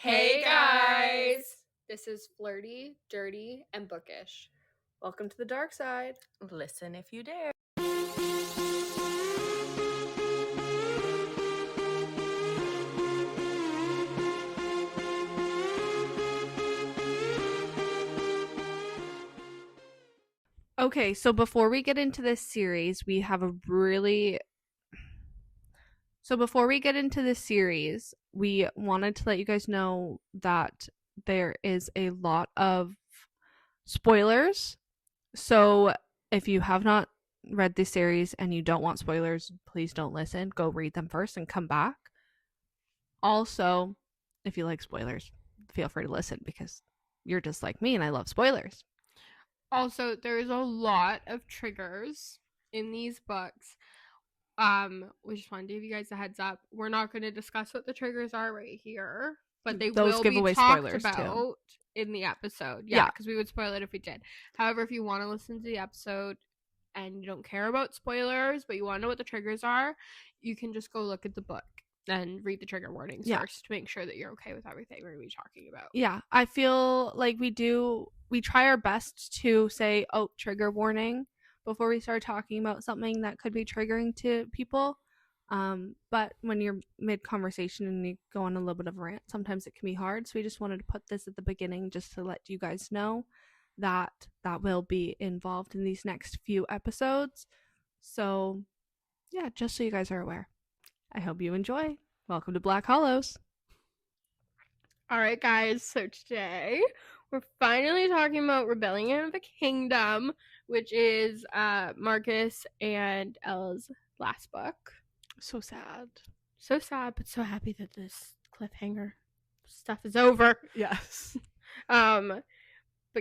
Hey guys! This is Flirty, Dirty, and Bookish. Welcome to the dark side. Listen if you dare. Okay, so before we get into this series, we wanted to let you guys know that there is a lot of spoilers. So if you have not read this series and you don't want spoilers, please don't listen. Go read them first and come back. Also, if you like spoilers, feel free to listen because you're just like me and I love spoilers. Also, there is a lot of triggers in these books. We just wanted to give you guys a heads up. We're not going to discuss what the triggers are right here, but they will be talked about in the episode. Yeah, because we would spoil it if we did. However, if you want to listen to the episode and you don't care about spoilers, but you want to know what the triggers are, you can just go look at the book and read the trigger warnings first to make sure that you're okay with everything we're going to be talking about. Yeah, I feel like we try our best to say, oh, trigger warning, before we start talking about something that could be triggering to people. But when you're mid-conversation and you go on a little bit of a rant, sometimes it can be hard. So we just wanted to put this at the beginning just to let you guys know that will be involved in these next few episodes. So, yeah, just so you guys are aware. I hope you enjoy. Welcome to Black Hollows. All right, guys. So today we're finally talking about Rebellion of the Kingdom, which is Marcus and Elle's last book. So sad. So sad, but so happy that this cliffhanger stuff is over. Yes. But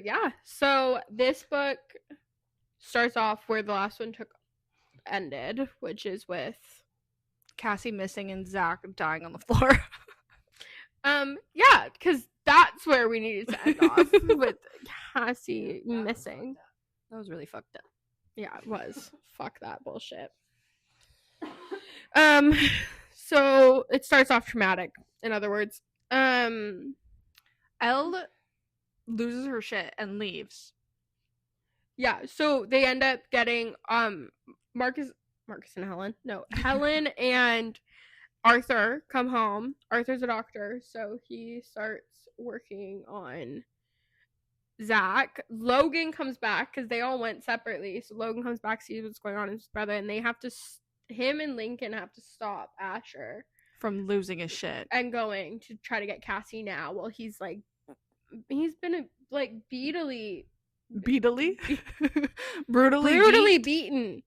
yeah, so this book starts off where the last one ended, which is with Cassie missing and Zach dying on the floor. Yeah, because that's where we needed to end off, with Cassie missing. That was really fucked up. Yeah, it was. Fuck that bullshit. So it starts off traumatic. In other words, Elle loses her shit and leaves. Yeah, so they end up getting Marcus and Helen. No, Helen and Arthur come home. Arthur's a doctor, so he starts working on Zach. Logan comes back because they all went separately. So Logan comes back, sees what's going on with his brother, and they have to. Him and Lincoln have to stop Asher from losing his shit and going to try to get Cassie now. Well, he's been brutally beaten.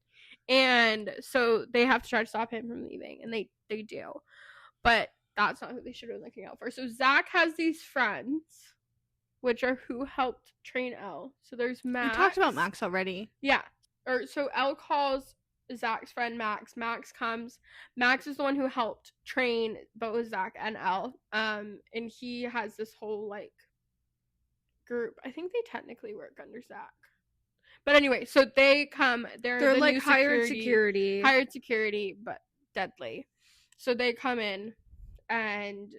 And so they have to try to stop him from leaving, and they do. But that's not who they should have been looking out for. So Zach has these friends, which are who helped train Elle. So there's Max. We talked about Max already. Yeah. So Elle calls Zach's friend Max. Max comes. Max is the one who helped train both Zach and Elle. And he has this whole group. I think they technically work under Zach. But anyway, so they come. They're like hired security, but deadly. So they come in, and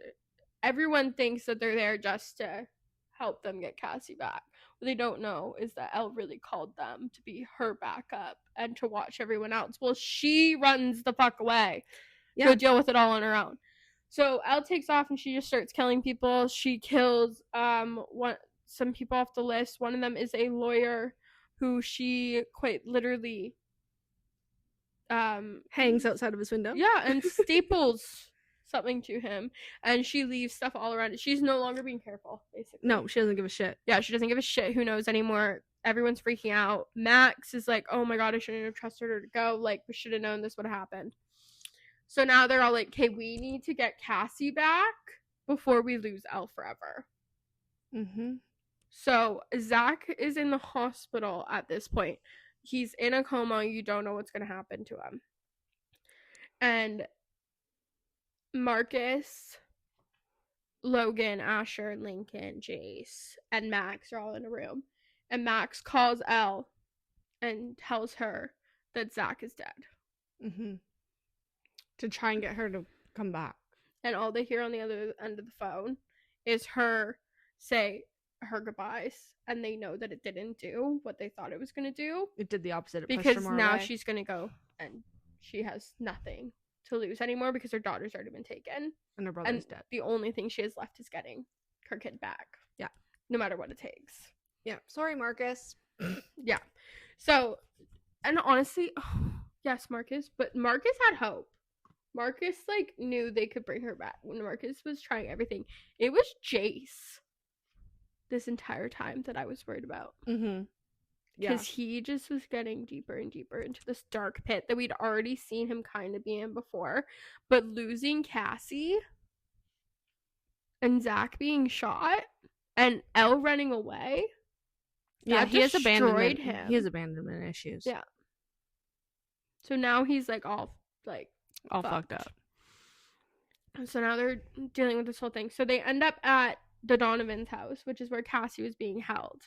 everyone thinks that they're there just to help them get Cassie back. What they don't know is that Elle really called them to be her backup and to watch everyone else. Well, she runs the fuck away. Yeah. To deal with it all on her own. So Elle takes off and she just starts killing people. She kills some people off the list. One of them is a lawyer who she quite literally hangs outside of his window. Yeah, and staples something to him, and she leaves stuff all around it. She's no longer being careful, basically. No, she doesn't give a shit. Yeah, she doesn't give a shit who knows anymore. Everyone's freaking out. Max is like, oh my god, I shouldn't have trusted her to go. We should have known this would have happened. So now they're all like, okay, we need to get Cassie back before we lose Elle forever. Mm-hmm. So Zach is in the hospital at this point. He's in a coma. You don't know what's going to happen to him. And Marcus, Logan, Asher, Lincoln, Jace, and Max are all in a room. And Max calls Elle and tells her that Zach is dead. Mm-hmm. To try and get her to come back. And all they hear on the other end of the phone is her say her goodbyes, and they know that it didn't do what they thought it was going to do. It did the opposite. It pushed Because her more now away. she's going to go, and she has nothing to lose anymore because her daughter's already been taken. And her brother's dead. The only thing she has left is getting her kid back. Yeah. No matter what it takes. Yeah. Sorry, Marcus. Yeah. So, and honestly, yes, Marcus, but Marcus had hope. Marcus, like, knew they could bring her back when Marcus was trying everything. It was Jace this entire time that I was worried about. Mm-hmm. Because he just was getting deeper and deeper into this dark pit that we'd already seen him kind of be in before. But losing Cassie and Zach being shot and Elle running away. Yeah, he has abandonment. Him. He has abandonment issues. Yeah. So now he's like all fucked up. So now they're dealing with this whole thing. So they end up at the Donovan's house, which is where Cassie was being held.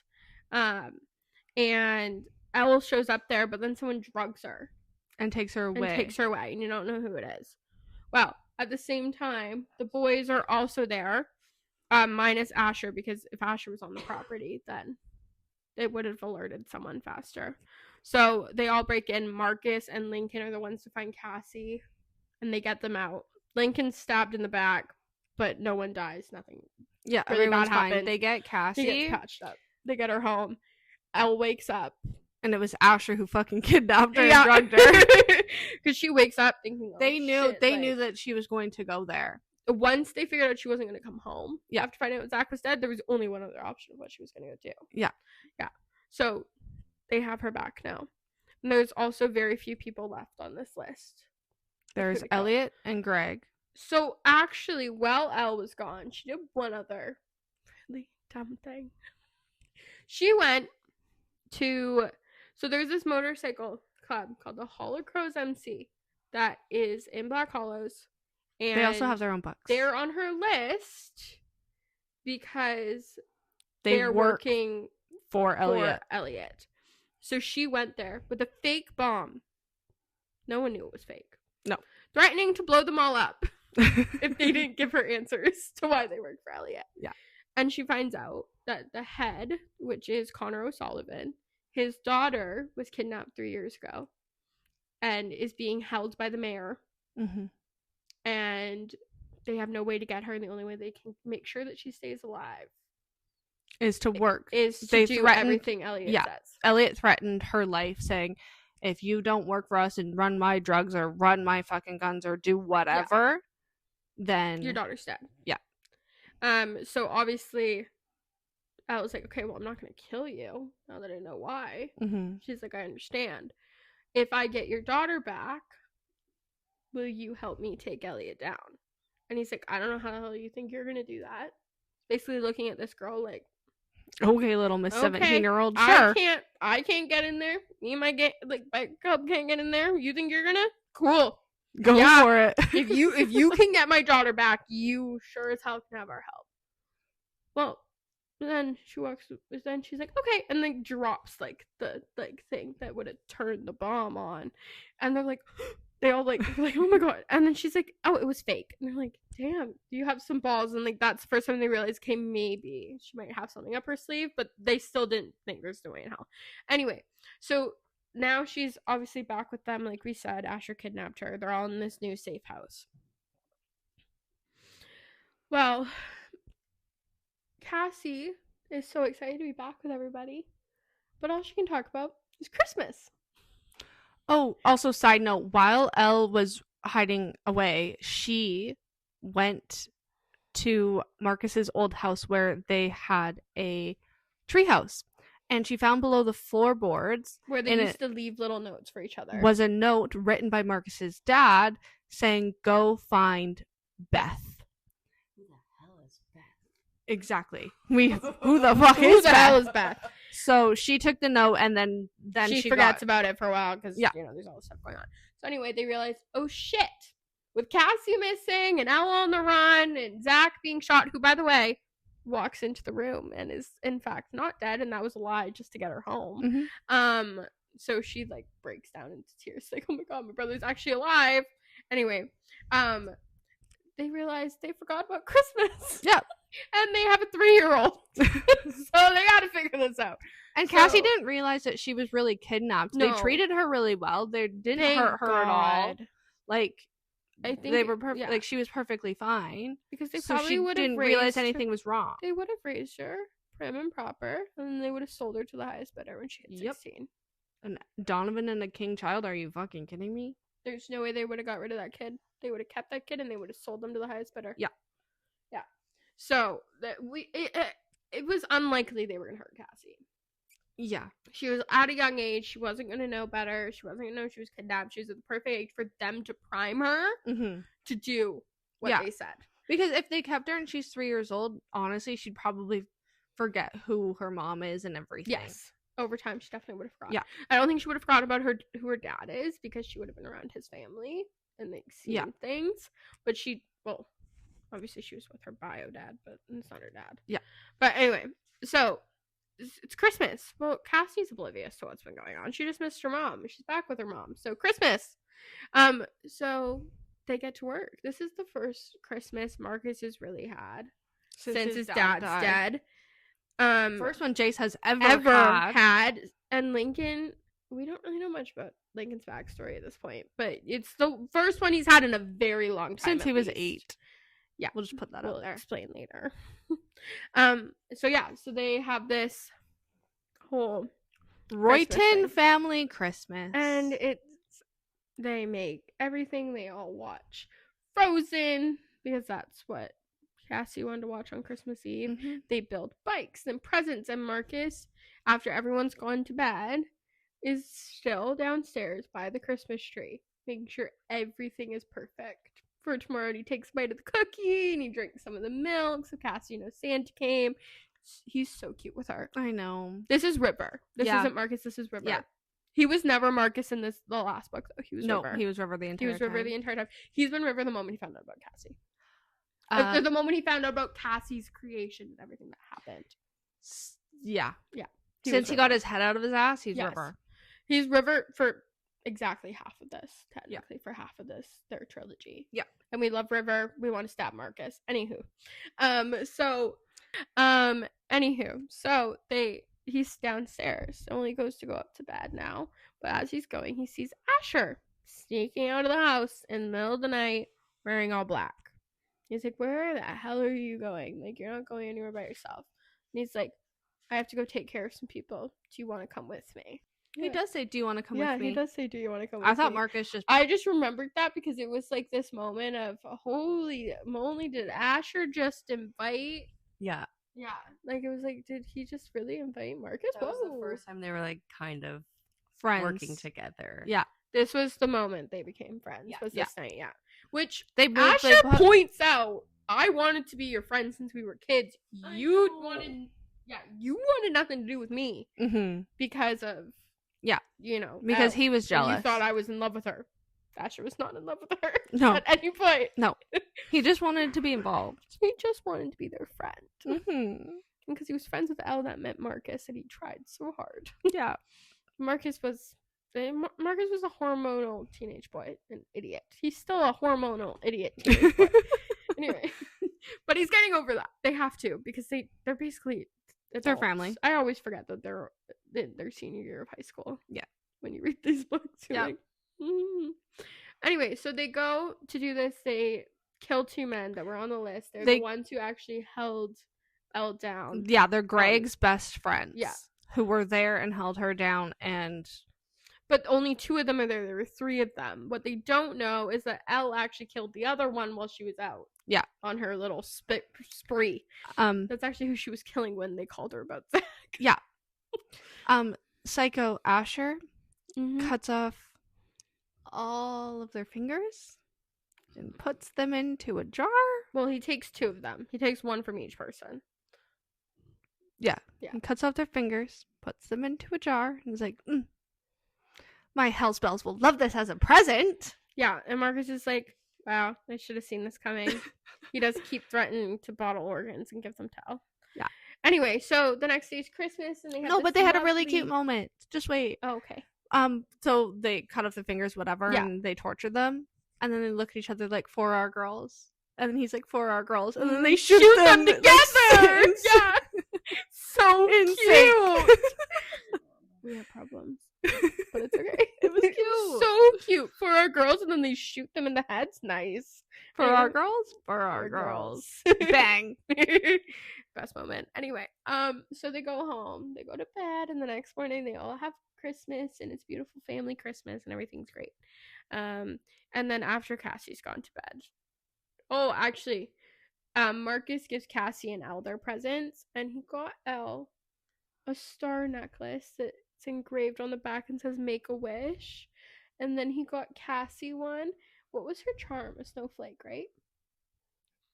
And Elle shows up there, but then someone drugs her. And takes her away. And you don't know who it is. Well, at the same time, the boys are also there, minus Asher, because if Asher was on the property, then they would have alerted someone faster. So they all break in. Marcus and Lincoln are the ones to find Cassie, and they get them out. Lincoln's stabbed in the back, but no one dies. Nothing. Yeah, really everyone's bad fine. happened. They get Cassie. She gets patched up. They get her home. Elle wakes up. And it was Asher who fucking kidnapped her and drugged her. Because she wakes up thinking, they knew that she was going to go there. Once they figured out she wasn't going to come home, yeah. After finding out Zach was dead, there was only one other option of what she was going to go do. Yeah. Yeah. So they have her back now. And there's also very few people left on this list. There's Elliot and Greg. So actually, while Elle was gone, she did one other really dumb thing. She went to... So there's this motorcycle club called the Hollow Crows MC that is in Black Hollows. And they also have their own books. They're on her list because they're working for Elliot. So she went there with a fake bomb. No one knew it was fake. No. Threatening to blow them all up if they didn't give her answers to why they worked for Elliot. Yeah. And she finds out that the head, which is Connor O'Sullivan, his daughter was kidnapped 3 years ago and is being held by the mayor. Mm-hmm. And they have no way to get her, and the only way they can make sure that she stays alive is to work. They do everything Elliot says. Elliot threatened her life, saying, if you don't work for us and run my drugs or run my fucking guns or do whatever, then... your daughter's dead. Yeah. So obviously... I was like, okay, well, I'm not going to kill you now that I know why. Mm-hmm. She's like, I understand. If I get your daughter back, will you help me take Elliot down? And he's like, I don't know how the hell you think you're going to do that. Basically looking at this girl like, okay, little Miss 17-year-old, sure. I can't get in there. Me and my cub can't get in there. You think you're going to? Cool. Go for it. if you can get my daughter back, you sure as hell can have our help. Well, then she walks. Then she's like, okay, and then drops like the thing that would have turned the bomb on, and they're like, they all like, oh my god, and then she's like, oh, it was fake, and they're like, damn, you have some balls, and like that's the first time they realized, okay, maybe she might have something up her sleeve, but they still didn't think there's no way in hell. Anyway, so now she's obviously back with them, like we said. Asher kidnapped her. They're all in this new safe house. Well, Cassie is so excited to be back with everybody, but all she can talk about is Christmas. Oh, also side note, while Elle was hiding away, she went to Marcus's old house where they had a treehouse, and she found below the floorboards where they used to leave little notes for each other was a note written by Marcus's dad saying, go find Beth. Exactly. Who the fuck is Beth? Hell is Beth? So she took the note, and then she forgets about it for a while because there's all this stuff going on. So anyway, they realized, oh shit, with Cassie missing and Elle on the run and Zach being shot, who by the way walks into the room and is in fact not dead, and that was a lie just to get her home. Mm-hmm. So she like breaks down into tears, like, oh my god, my brother's actually alive. Anyway, they realize they forgot about Christmas. Yeah. And they have a 3-year-old. So they gotta figure this out. And Cassie didn't realize that she was really kidnapped. No. They treated her really well. They didn't Thank hurt her at all. God. Like, I think they were perfect. yeah. Like, she was perfectly fine. Because they So probably she would have didn't realize anything was wrong. They would have raised her prim and proper, and then they would have sold her to the highest bidder when she hit Yep. 16. And Donovan and a king child? Are you fucking kidding me? There's no way they would have got rid of that kid. They would have kept that kid, and they would have sold them to the highest bidder. Yeah. Yeah. So it was unlikely they were gonna hurt Cassie. Yeah. She was at a young age. She wasn't gonna know better. She wasn't gonna know she was kidnapped. She was at the perfect age for them to prime her to do what they said. Because if they kept her and she's 3 years old, honestly, she'd probably forget who her mom is and everything. Yes. Over time, she definitely would have forgotten. Yeah. I don't think she would have forgotten about who her dad is, because she would have been around his family and like seen things. But obviously she was with her bio dad, but it's not her dad. Yeah. But anyway, so it's Christmas. Well, Cassie's oblivious to what's been going on. She just missed her mom. She's back with her mom. So Christmas. So they get to work. This is the first Christmas Marcus has really had since his dad's dead. First one Jace has ever had. And Lincoln, we don't really know much about Lincoln's backstory at this point, but it's the first one he's had in a very long time. Since he was 8. Yeah. We'll just put that out there. Explain later. So they have this whole Royton family Christmas. And they make everything. They all watch Frozen, because that's what Cassie wanted to watch on Christmas Eve. Mm-hmm. They build bikes and presents, and Marcus, after everyone's gone to bed, is still downstairs by the Christmas tree, making sure everything is perfect for tomorrow. And he takes a bite of the cookie and he drinks some of the milk, so Cassie knows Santa came. He's so cute with her. I know. This is River. This isn't Marcus. This is River. Yeah. He was never Marcus in the last book, though. He was River. He was River the entire time. He was River the entire time. He's been River the moment he found out about Cassie. The moment he found out about Cassie's creation and everything that happened. Yeah. Yeah. Since he got his head out of his ass, he's River. He's River for exactly half of this, technically, for half of this, their trilogy. Yeah. And we love River. We want to stab Marcus. Anywho. So he's downstairs. Only goes to go up to bed now. But as he's going, he sees Asher sneaking out of the house in the middle of the night, wearing all black. He's like, where the hell are you going? Like, you're not going anywhere by yourself. And he's like, I have to go take care of some people. Do you want to come with me? He does say, do you want to come with me? Yeah, he does say, do you want to come with me? I thought Marcus I just remembered that because it was like this moment of, holy moly, did Asher just invite? Yeah. Yeah. Like, it was like, did he just really invite Marcus? That was the first time they were like kind of friends working together. Yeah. This was the moment they became friends. Yeah. Was this night, yeah. Which they Asher points out, I wanted to be your friend since we were kids. You wanted nothing to do with me. Mm-hmm. Because of, because he was jealous. You thought I was in love with her. Asher was not in love with her. No. At any point. No. He just wanted to be involved. He just wanted to be their friend. Mm-hmm. Because he was friends with Elle, that met Marcus, and he tried so hard. Yeah. Marcus was a hormonal teenage boy, an idiot. He's still a hormonal idiot teenage boy. Anyway, but he's getting over that. They have to, because they're basically adults. Their family. I always forget that they're in their senior year of high school. Yeah. When you read these books, you're like, Anyway, so they go to do this. They kill 2 men that were on the list. They're the ones who actually held Elle down. Yeah, they're Greg's best friends. Yeah. Who were there and held her down, but only 2 of them are there. There were 3 of them. What they don't know is that Elle actually killed the other one while she was out. Yeah. On her little spree. That's actually who she was killing when they called her about Zach. Yeah. Psycho Asher cuts off all of their fingers and puts them into a jar. Well, he takes 2 of them. He takes 1 from each person. Yeah. Yeah. He cuts off their fingers, puts them into a jar, and he's like, my hell spells will love this as a present. Yeah, and Marcus is like, wow, I should have seen this coming. He does keep threatening to bottle organs and give them to Elle. Yeah. Anyway, so the next day is Christmas, and they have but they had a really cute moment. Just wait. Oh, okay. So they cut off the fingers, whatever, and they tortured them, and then they look at each other like, for our girls. And then he's like, for our girls. And then they shoot them together. Like, Yeah. So in cute. We have problems. But it's okay. It was cute. So cute. For our girls, and then they shoot them in the heads. Nice. For Anyway. our girls? For our girls. Bang. Best moment. Anyway, so they go home, they go to bed, and the next morning they all have Christmas, and it's beautiful family Christmas, and everything's great. And then after Cassie's gone to bed. Oh, actually, Marcus gives Cassie and Elle their presents, and he got Elle a star necklace that's engraved on the back and says "Make a Wish," and then he got Cassie one. What was her charm? A snowflake, right?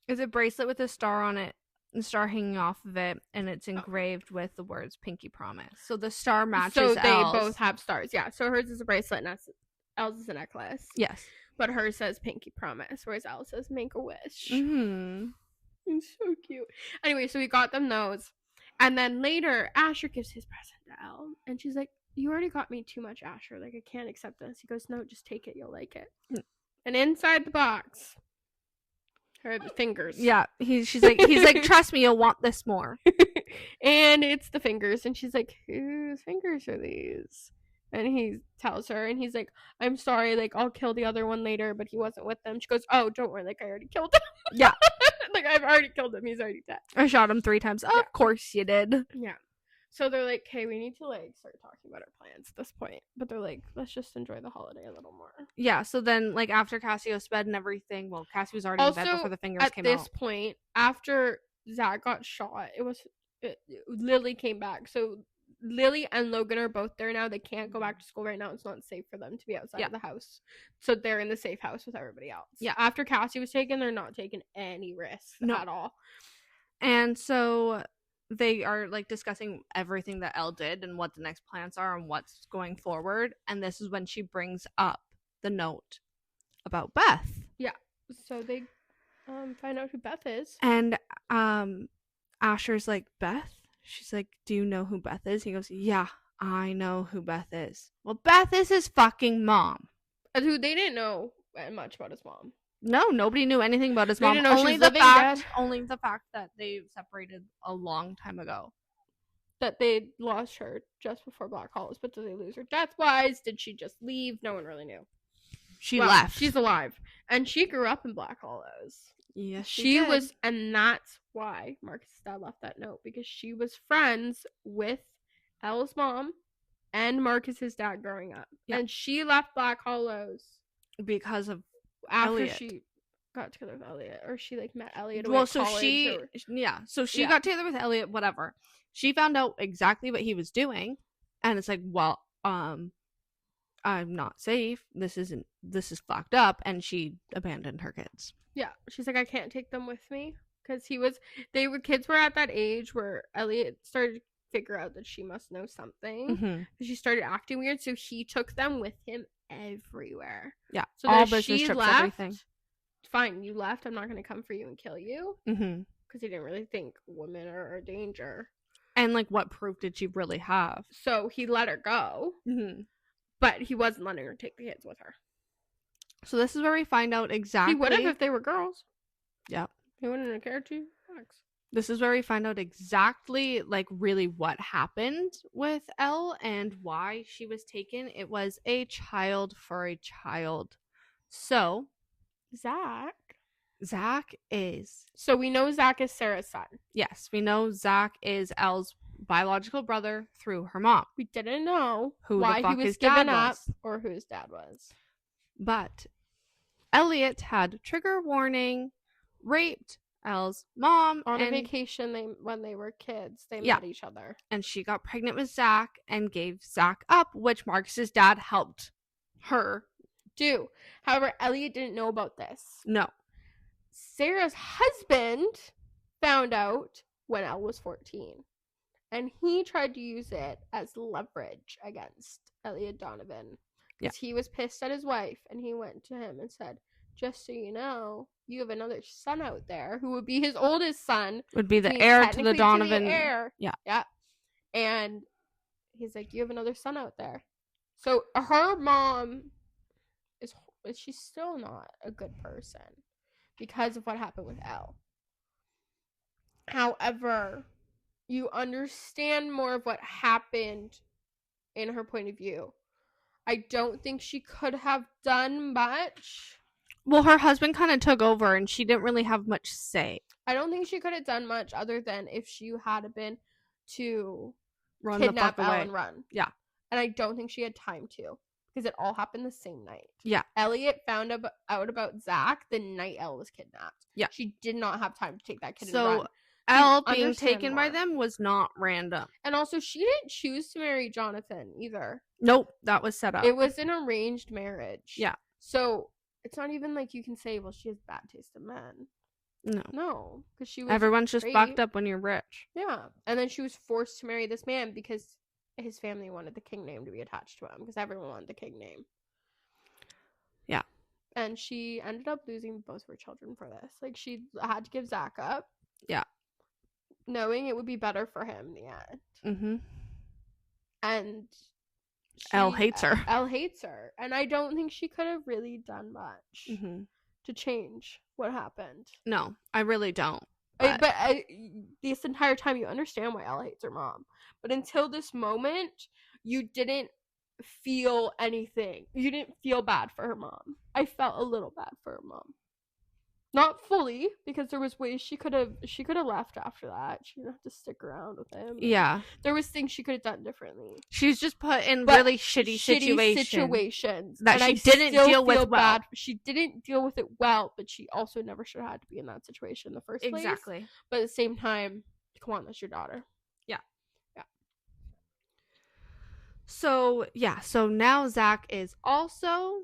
It's a bracelet with a star on it, a star hanging off of it, and it's engraved with the words "Pinky Promise." So the star matches. So they Elle's. both have stars. Yeah. So hers is a bracelet, and Elle's is a necklace. Yes. But hers says "Pinky Promise," whereas Elle says "Make a Wish." Mm-hmm. It's so cute. Anyway, so we got them those. And then later, Asher gives his present to Elle. And she's like, "You already got me too much, Asher. Like, I can't accept this." He goes, "No, just take it. You'll like it." And inside the box are the fingers. Yeah. He's like, trust me, you'll want this more. And it's the fingers. And she's like, "Whose fingers are these?" And he tells her, and he's like, "I'm sorry, like, I'll kill the other one later, but he wasn't with them." She goes, "Oh, don't worry, like, I already killed him." Yeah. Like, I've already killed him. He's already dead. I shot him 3 times. Oh, Yeah. of course you did. Yeah. So they're like, "Okay, we need to, like, start talking about our plans at this point." But they're like, "Let's just enjoy the holiday a little more." Yeah, so then, like, after Cassie goes to bed and everything, well, Cassie was already in bed before the fingers at came this out. point, after Zach got shot, Lily came back. So Lily and Logan are both there now. They can't go back to school right now. It's not safe for them to be outside of the house. So they're in the safe house with everybody else. Yeah. After Cassie was taken, they're not taking any risks at all. And so they are, like, discussing everything that Elle did and what the next plans are and what's going forward. And this is when she brings up the note about Beth. Yeah. So they find out who Beth is. And Asher's like, "Beth?" She's like, "Do you know who Beth is?" He goes, "Yeah, I know who Beth is." Well, Beth is his fucking mom. Who they didn't know much about his mom. No, nobody knew anything about his They mom. didn't know she only was the living, fact, dead. only the fact that they separated a long time ago. That they lost her just before Black Hollows, but did they lose her death-wise? Did she just leave? No one really knew. She Well, left. She's alive, and she grew up in Black Hollows. Yes, She did. was, and that's why Marcus' dad left that note, because she was friends with Elle's mom and Marcus's dad growing up, and she left Black Hollows because of after Elliot. she got together with Elliot, or she like met Elliot. Well, at so college, she, or... so she Yeah. got together with Elliot. Whatever. She found out exactly what he was doing, and it's like, well, I'm not safe. This is fucked up, and she abandoned her kids. Yeah, she's like, "I can't take them with me," because kids were at that age where Elliot started to figure out that she must know something. Mm-hmm. She started acting weird, so he took them with him everywhere. Yeah, So all then business she trips, left. everything. Fine, you left. I'm not going to come for you and kill you, Mm-hmm. because he didn't really think women are a danger. And, like, what proof did she really have? So he let her go, Mm-hmm. but he wasn't letting her take the kids with her. So this is where we find out exactly. He would have if they were girls. Yep. He wouldn't have cared to. This is where we find out exactly, like, really what happened with Elle and why she was taken. It was a child for a child. So, Zach is... So we know Zach is Sarah's son. Yes, we know Zach is Elle's biological brother through her mom. We didn't know Who the why fuck he was his dad given up was. or who his dad was. But Elliot had trigger warning, raped Elle's mom, On a and vacation, when they were kids, they Yeah. met each other. and she got pregnant with Zach and gave Zach up, which Marcus's dad helped her. However, Elliot didn't know about this. No. Sarah's husband found out when Elle was 14. And he tried to use it as leverage against Elliot Donovan. Because he was pissed at his wife. And he went to him and said, "Just so you know, you have another son out there who would be his oldest son. Would be the means heir to the technically Donovan. heir." Yeah. Yeah. And he's like, "You have another son out there." So her mom she's still not a good person, because of what happened with Elle. However, you understand more of what happened in her point of view. I don't think she could have done much. Well, her husband kind of took over and she didn't really have much say. I don't think she could have done much other than if she had been to Run kidnap the fuck Elle away. and run. Yeah. And I don't think she had time to, because it all happened the same night. Yeah. Elliot found out about Zach the night Elle was kidnapped. Yeah. She did not have time to take that kid and So run. Elle being understand taken by more. them was not random. And also, she didn't choose to marry Jonathan either. Nope, that was set up. It was an arranged marriage. Yeah. So it's not even like you can say, well, she has bad taste in men. No. No, because she was Everyone's just great. fucked up when you're rich. Yeah. And then she was forced to marry this man because his family wanted the king name to be attached to him, because everyone wanted the king name. Yeah. And she ended up losing both of her children for this. Like, she had to give Zach up. Yeah. Knowing it would be better for him in the end. Mm-hmm. And Elle hates her. Elle hates her. And I don't think she could have really done much Mm-hmm. to change what happened. No, I really don't. But, This entire time you understand why Elle hates her mom. But until this moment, you didn't feel anything. You didn't feel bad for her mom. I felt a little bad for her mom. Not fully, because there was ways she could have left after that. She didn't have to stick around with him. yeah. There was things she could have done differently. She was just put in But really shitty situations. that that and she I didn't still deal with feel well. bad. She didn't deal with it well, but she also never should have had to be in that situation in the first place. Exactly. But at the same time, come on, that's your daughter. So now Zach is also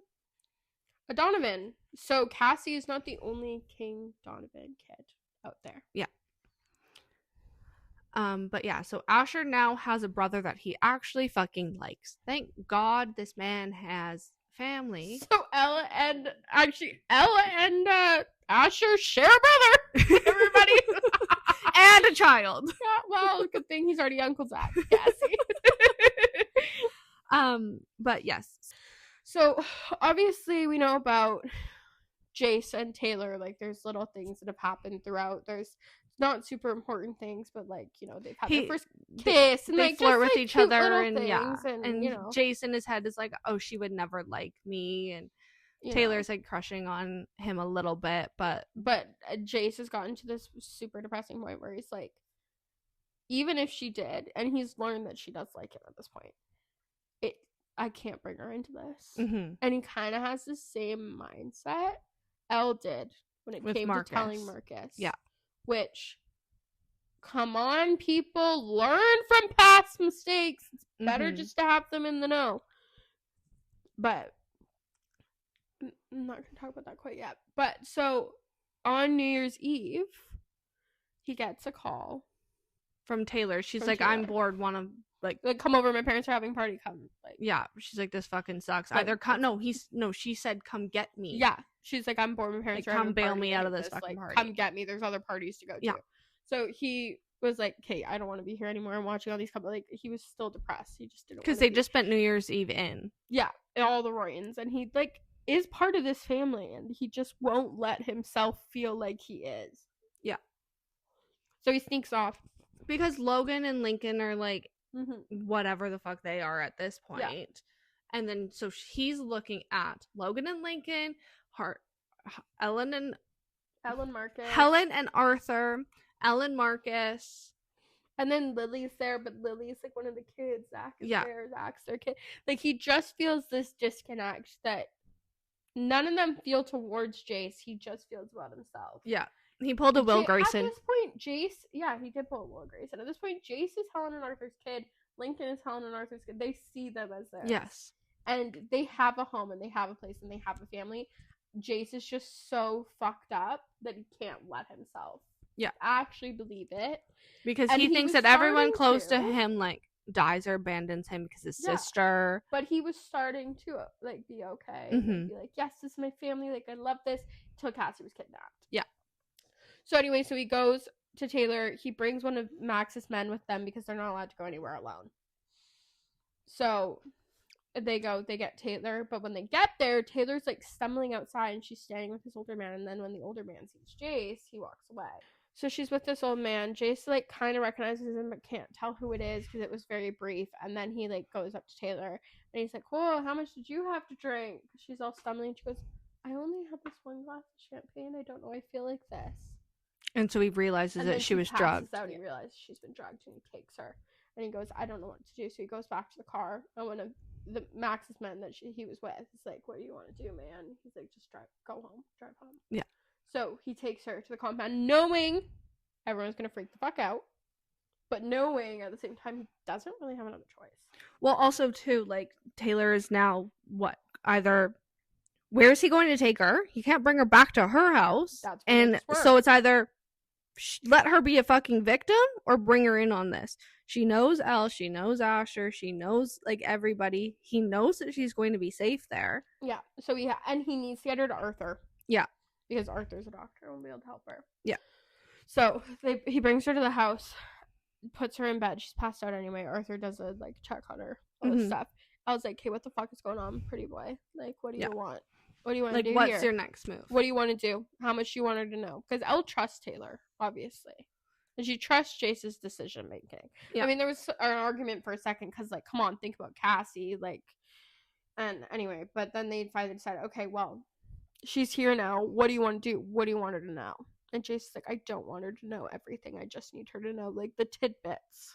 A Donovan. So Cassie is not the only King Donovan kid out there. but yeah, so Asher now has a brother that he actually fucking likes. Thank God this man has family. So Ella and Asher share a brother. Everybody. And a child. Yeah, well, good thing he's already Uncle Zach. Cassie. But yes. So obviously we know about Jace and Taylor. Like, there's little things that have happened throughout. There's not super important things, but like, you know, they've had their first kiss and They like flirt just, with like, each cute other little and things, and you know, Jace in his head is like, oh, she would never like me, and you Taylor's like crushing on him a little bit, but but Jace has gotten to this super depressing point where he's like, even if she did, and he's learned that she does like him at this point, I can't bring her into this. mm-hmm. And he kind of has the same mindset Elle did when it With came Marcus. to telling Marcus. Yeah. Which, come on, people, learn from past mistakes. It's better Mhm. just to have them in the know. But I'm not going to talk about that quite yet. But so on New Year's Eve, he gets a call. From Taylor. She's From like, I'm Taylor. bored, want to like, Come over, my parents are having a party, come. Like, yeah, she's like, this fucking sucks. But Either she said come get me. yeah, she's like, I'm bored. My parents Like, are come having a bail party me out like of this fucking like, party. Come get me. There's other parties to go to. Yeah. So he was like, "Okay, I don't want to be here anymore. I'm watching all these couple." Like, he was still depressed. He just didn't. Because wanna they be. just spent New Year's Eve in. Yeah, all the Royans, and he like is part of this family, and he just won't let himself feel like he is. Yeah. So he sneaks off. Because Logan and Lincoln are like, Mm-hmm. whatever the fuck they are at this point. Yeah. And then so he's looking at Logan and Lincoln, Ellen and Marcus, Helen and Arthur, Ellen Marcus. and then Lily's there, but Lily's like one of the kids. Zach is Yeah. there. Zach's their kid. Like, he just feels this disconnect that none of them feel towards Jace. He just feels about himself. Yeah. He pulled a Will Grayson. At this point, Jace, yeah, he did pull a Will Grayson. At this point, Jace is Helen and Arthur's kid. Lincoln is Helen and Arthur's kid. They see them as theirs. Yes. And they have a home, and they have a place, and they have a family. Jace is just so fucked up that he can't let himself actually believe it. Because And he he thinks was that everyone starting close to to. him, like, dies or abandons him because his Yeah. sister. But he was starting to, like, be okay. Mhm. And be like, yes, this is my family. Like, I love this. Until Cassie was kidnapped. Yeah. So anyway, so he goes to Taylor. He brings one of Max's men with them because they're not allowed to go anywhere alone. So they get Taylor, but when they get there, Taylor's like stumbling outside and she's standing with this older man, and then when the older man sees Jace, he walks away. So she's with this old man. Jace like kind of recognizes him but can't tell who it is because it was very brief, and then he like goes up to Taylor and he's like, "Whoa, how much did you have to drink?" She's all stumbling. She goes, "I only had this one glass of champagne. I don't know. I feel like this." And so he realizes that she was drugged. Out, he realizes she's been drugged, and he takes her. And he goes, "I don't know what to do." So he goes back to the car, and one of the Max's men that he was with is like, "What do you want to do, man?" He's like, "Just drive home." Yeah. So he takes her to the compound, knowing everyone's gonna freak the fuck out, but knowing at the same time he doesn't really have another choice. Well, also too, like Taylor is now either where is he going to take her? He can't bring her back to her house, and so it's either let her be a fucking victim or bring her in on this. She knows Elle, she knows Asher, she knows like everybody. He knows that she's going to be safe there. Yeah. So he needs to get her to Arthur. Yeah. Because Arthur's a doctor and will be able to help her. Yeah. So he brings her to the house, puts her in bed. She's passed out anyway. Arthur does a like check on her, all this stuff. I was like, "Hey, what the fuck is going on, pretty boy? Like, what do you want? What do you want to do what's here? your next move? What do you want to do? How much do you want her to know?" Because Elle trusts Taylor, obviously. And she trusts Jace's decision making. Yeah. I mean, there was an argument for a second because, like, come on, think about Cassie. Like, and anyway, but then they finally decided, okay, well, she's here now. What do you want to do? What do you want her to know? And Jace's like, "I don't want her to know everything. I just need her to know, like, the tidbits."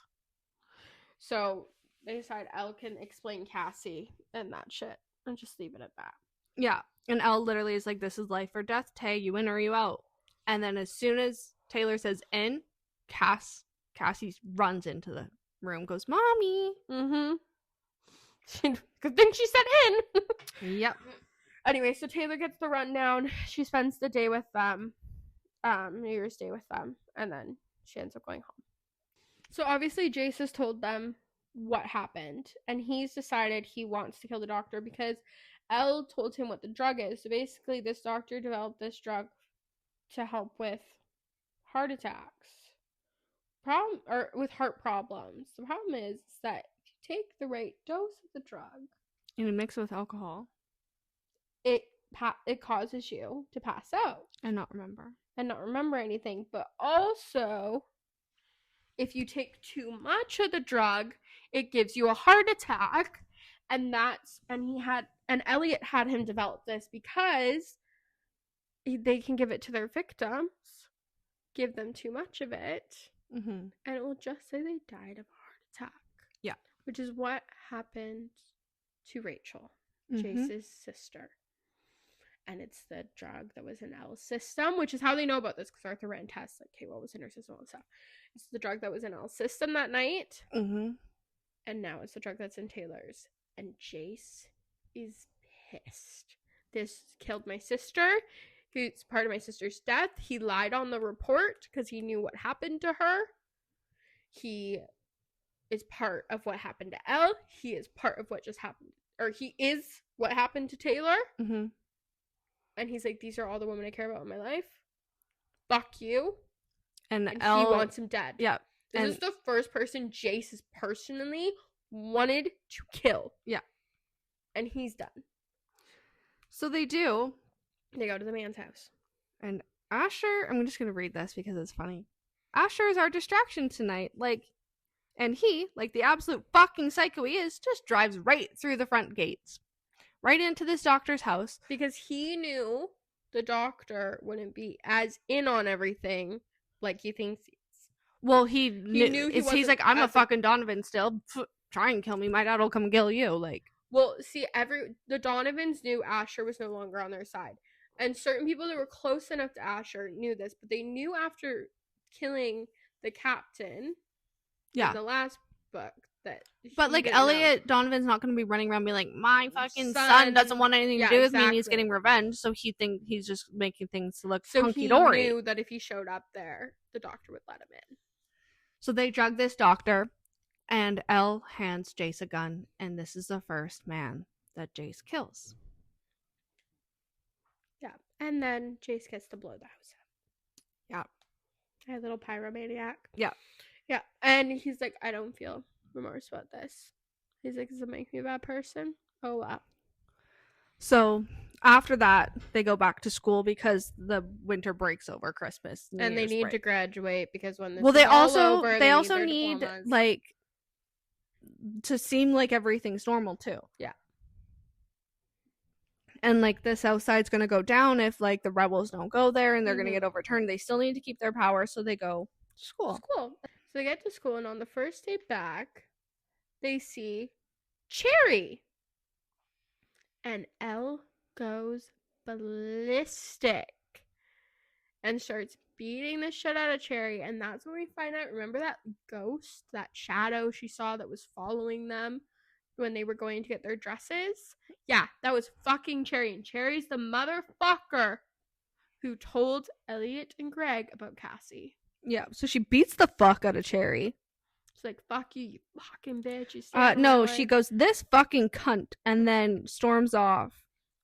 So they decide Elle can explain Cassie and that shit and just leave it at that. Yeah. And Elle literally is like, "This is life or death, Tay. You in or you out." And then as soon as Taylor says in, Cassie runs into the room, goes, "Mommy." Good thing she said in. Yep. Anyway, so Taylor gets the rundown. She spends the day with them, New Year's Day with them, and then she ends up going home. So obviously Jace has told them what happened, and he's decided he wants to kill the doctor because Elle told him what the drug is. So basically this doctor developed this drug to help with heart attacks. With heart problems. The problem is that if you take the right dose of the drug and you mix it with alcohol, it causes you to pass out and not remember anything. But also, if you take too much of the drug, it gives you a heart attack. And Elliot had him develop this because they can give it to their victims, give them too much of it, and it will just say they died of a heart attack. Yeah. Which is what happened to Rachel, Jace's sister. And it's the drug that was in Elle's system, which is how they know about this, because Arthur ran tests, like, "Hey, what was in her system?" and stuff. It's the drug that was in Elle's system that night. And now it's the drug that's in Taylor's. And Jace is pissed. This killed my sister. He's part of my sister's death. He lied on the report because he knew what happened to her. He is part of what happened to Elle. He is part of what just happened. Or he is what happened to Taylor. And he's like, "These are all the women I care about in my life. Fuck you." And Elle, he wants him dead. Yeah. This is the first person Jace has personally wanted to kill. Yeah. And he's done. So they do. They go to the man's house. And Asher, I'm just going to read this because it's funny. Asher is our distraction tonight. And he, like the absolute fucking psycho he is, just drives right through the front gates. Right into this doctor's house. Because he knew the doctor wouldn't be as in on everything like he thinks he is. Well, he knew he's like, "I'm a fucking Donovan still. Try and kill me. My dad will come kill you." Like, well, see, the Donovans knew Asher was no longer on their side. And certain people that were close enough to Asher knew this, but they knew after killing the captain in the last book that. But like Elliot, Donovan's not going to be running around being like, "My fucking son doesn't want anything to do with me, and he's getting revenge." So he's just making things look hunky dory. He knew that if he showed up there, the doctor would let him in. So they drug this doctor, and Elle hands Jace a gun, and this is the first man that Jace kills. Yeah, and then Jace gets to blow the house up. Yeah. A little pyromaniac. Yeah. Yeah, and he's like, "I don't feel remorse about this." He's like, "Does it make me a bad person?" Oh, wow. So after that, they go back to school because the winter breaks over Christmas. New And they Year's need to break. graduate because when this Well, is they all also over, they also their need diplomas. like to seem like everything's normal too. Yeah. And like the South Side's gonna go down if like the rebels don't go there and they're gonna Mhm. get overturned. They still need to keep their power, so they go to school. So they get to school, and on the first day back, they see Cherry. And Elle goes ballistic and starts beating the shit out of Cherry. And that's when we find out, remember that ghost, that shadow she saw that was following them when they were going to get their dresses? Yeah, that was fucking Cherry. And Cherry's the motherfucker who told Elliot and Greg about Cassie. Yeah, so she beats the fuck out of Cherry. She's like, fuck you, you fucking bitch. You No, she goes, this fucking cunt, and then storms off.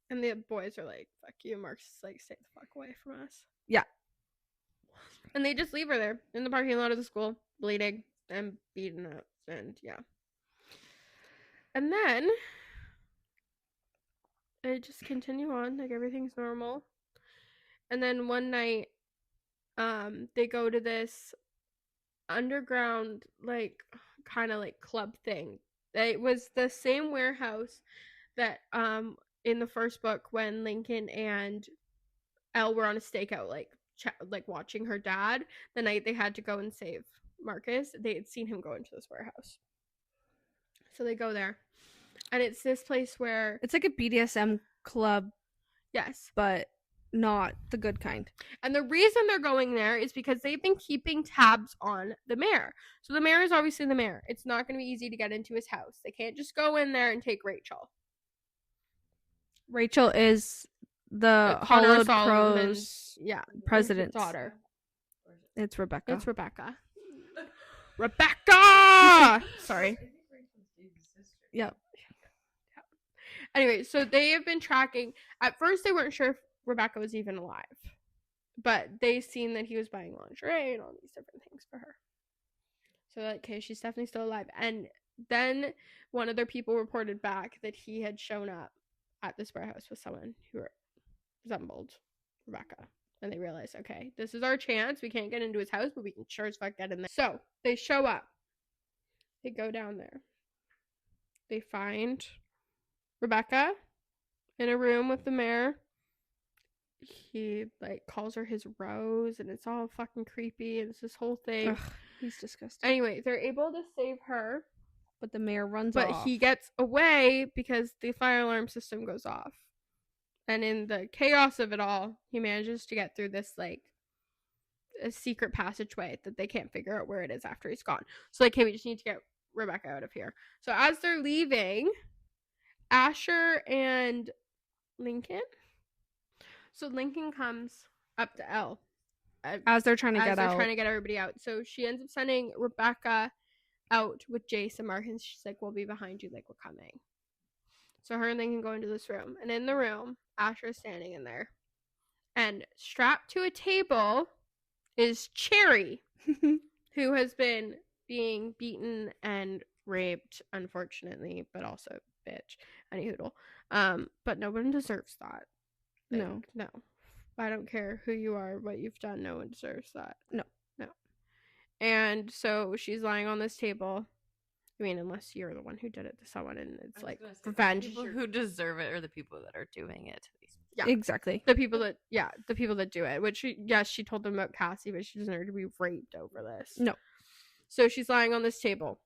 And the boys are like, fuck you. Mark's like, stay the fuck away from us. Yeah. And they just leave her there in the parking lot of the school, bleeding and beaten up. And yeah. And then they just continue on, like everything's normal. And then one night, they go to this underground, like, kind of like club thing. It was the same warehouse that, in the first book when Lincoln and Elle were on a stakeout, like watching her dad the night they had to go and save Marcus. They had seen him go into this warehouse, so they go there, and it's this place where It's like a BDSM club, yes, but not the good kind. and the reason they're going there is because they've been keeping tabs on the mayor. So the mayor is obviously the mayor. It's not going to be easy to get into his house. They can't just go in there and take Rachel. Rachel is the Connor Hollowed Solomon's- Crows yeah, president's daughter. It's Rebecca. It's Rebecca. Rebecca! Sorry. Yep. Anyway, so they have been tracking. At first, they weren't sure if Rebecca was even alive, but they seen that he was buying lingerie and all these different things for her. So, like, okay, she's definitely still alive. And then one of their people reported back that he had shown up at this warehouse with someone who resembled Rebecca. And they realized, okay, this is our chance. We can't get into his house, but we can sure as fuck get in there. So they show up. They go down there. They find Rebecca in a room with the mayor. He like calls her his rose, and it's all fucking creepy. And it's this whole thing. Ugh, he's disgusting. Anyway, they're able to save her, But the mayor runs but off. he gets away because the fire alarm system goes off. And in the chaos of it all, he manages to get through this, like, a secret passageway that they can't figure out where it is after he's gone. So, like, hey, we just need to get Rebecca out of here. So, as they're leaving, Asher and Lincoln. So, Lincoln comes up to Elle. As they're trying to get out. Trying to get everybody out. So, she ends up sending Rebecca out with Jace and Marcus. She's like, we'll be behind you, like, we're coming. So her and Lincoln go into this room. And in the room, Asher is standing in there. And strapped to a table is Cherry, who has been being beaten and raped, unfortunately, but also bitch and a hoodle. But no one deserves that. No. No. I don't care who you are, what you've done, no one deserves that. No. And so she's lying on this table. I mean, unless you're the one who did it to someone, and it's like revenge. People who deserve it are the people that are doing it. Yeah. Exactly. The people that do it. Which she told them about Cassie, but she doesn't have to be raped over this. No. So she's lying on this table,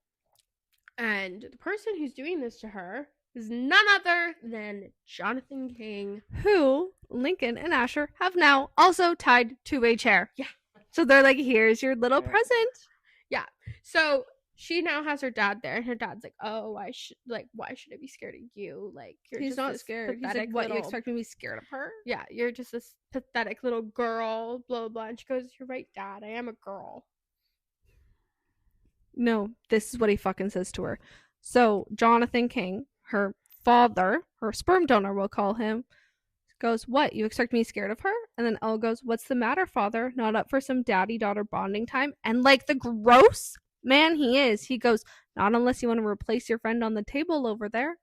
and the person who's doing this to her is none other than Jonathan King. Who Lincoln and Asher have now also tied to a chair. Yeah. So they're like, here's your little present. Yeah. So she now has her dad there, and her dad's like, "Oh, why should I be scared of you? Like, you're He's just not this scared. He's like, pathetic what, you little- expect me to be scared of her? Yeah, you're just this pathetic little girl, blah, blah, blah." And she goes, "You're right, Dad. I am a girl." No, this is what he fucking says to her. So Jonathan King, her father, her sperm donor, we'll call him, goes, "What, you expect me scared of her?" And then Elle goes, "What's the matter, father? Not up for some daddy-daughter bonding time?" And like the gross man he is, he goes, "Not unless you want to replace your friend on the table over there."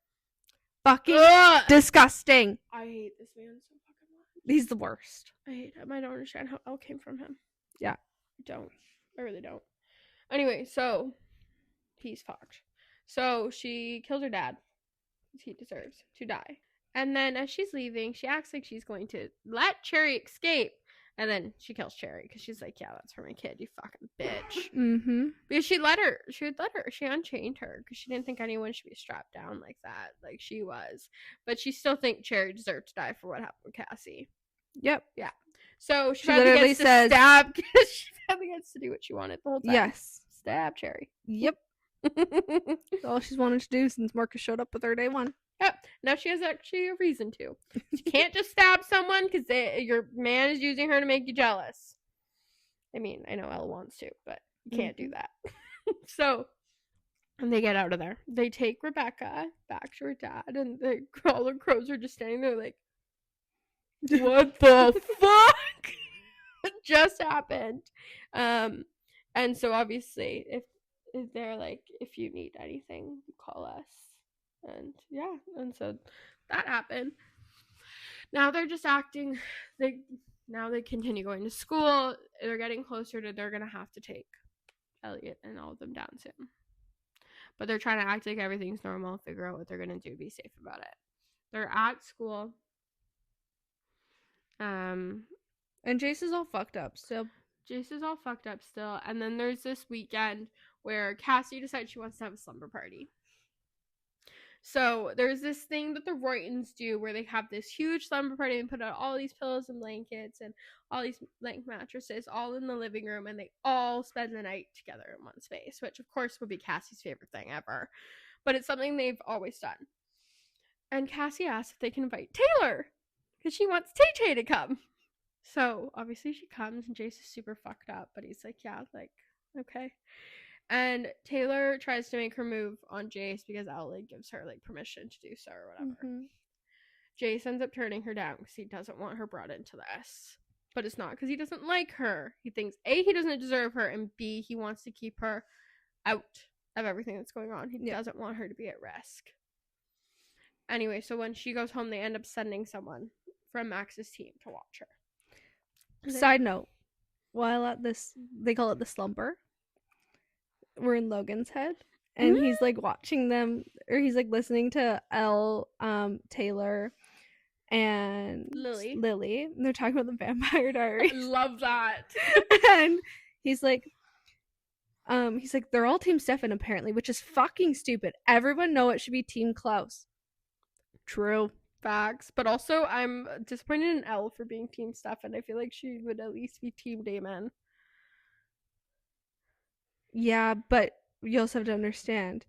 fucking Ugh! disgusting. I hate this man so fucking much. He's the worst. I hate him. I don't understand how Elle came from him. Yeah. I don't. I really don't. Anyway, so he's fucked. So she killed her dad. He deserves to die. And then as she's leaving, she acts like she's going to let Cherry escape. And then she kills Cherry because she's like, yeah, that's for my kid, you fucking bitch. Mm-hmm. Because she unchained her because she didn't think anyone should be strapped down like that, like she was. But she still thinks Cherry deserved to die for what happened with Cassie. Yep. Yeah. So she literally finally gets says- to stab because she finally gets to do what she wanted the whole time. Yes. Stab Cherry. Yep. That's all she's wanted to do since Marcus showed up with her day one. Yep. Now she has actually a reason to. She can't just stab someone because your man is using her to make you jealous. I mean, I know Elle wants to, but you can't do that. So, and they get out of there. They take Rebecca back to her dad, and all the crows are just standing there like, what the fuck just happened? And so obviously, if they're like, if you need anything, call us. And yeah, and so that happened. Now they're just acting. They continue going to school. They're getting closer to they're gonna have to take Elliot and all of them down soon. But they're trying to act like everything's normal, figure out what they're gonna do, be safe about it. They're at school. And Jace is all fucked up still. Jace is all fucked up still. And then there's this weekend where Cassie decides she wants to have a slumber party. So there's this thing that the Wrightons do where they have this huge slumber party and put out all these pillows and blankets and all these blank mattresses all in the living room, and they all spend the night together in one space, which of course would be Cassie's favorite thing ever. But it's something they've always done. And Cassie asks if they can invite Taylor because she wants Tay-Tay to come. So obviously she comes, and Jace is super fucked up, but he's like, yeah, like, okay. And Taylor tries to make her move on Jace because Elle gives her like permission to do so or whatever. Mm-hmm. Jace ends up turning her down because he doesn't want her brought into this. But it's not because he doesn't like her. He thinks A, he doesn't deserve her, and B, he wants to keep her out of everything that's going on. He doesn't want her to be at risk. Anyway, so when she goes home, they end up sending someone from Max's team to watch her. Side note, while at this, they call it the slumber. We're in Logan's head, and he's like watching them, or he's like listening to Elle, Taylor, and Lily. And they're talking about the Vampire Diaries. I love that. And he's like, they're all Team Stefan apparently, which is fucking stupid. Everyone know it should be Team Klaus. True. Facts. But also, I'm disappointed in Elle for being Team Stefan. I feel like she would at least be Team Damon. Yeah, but you also have to understand,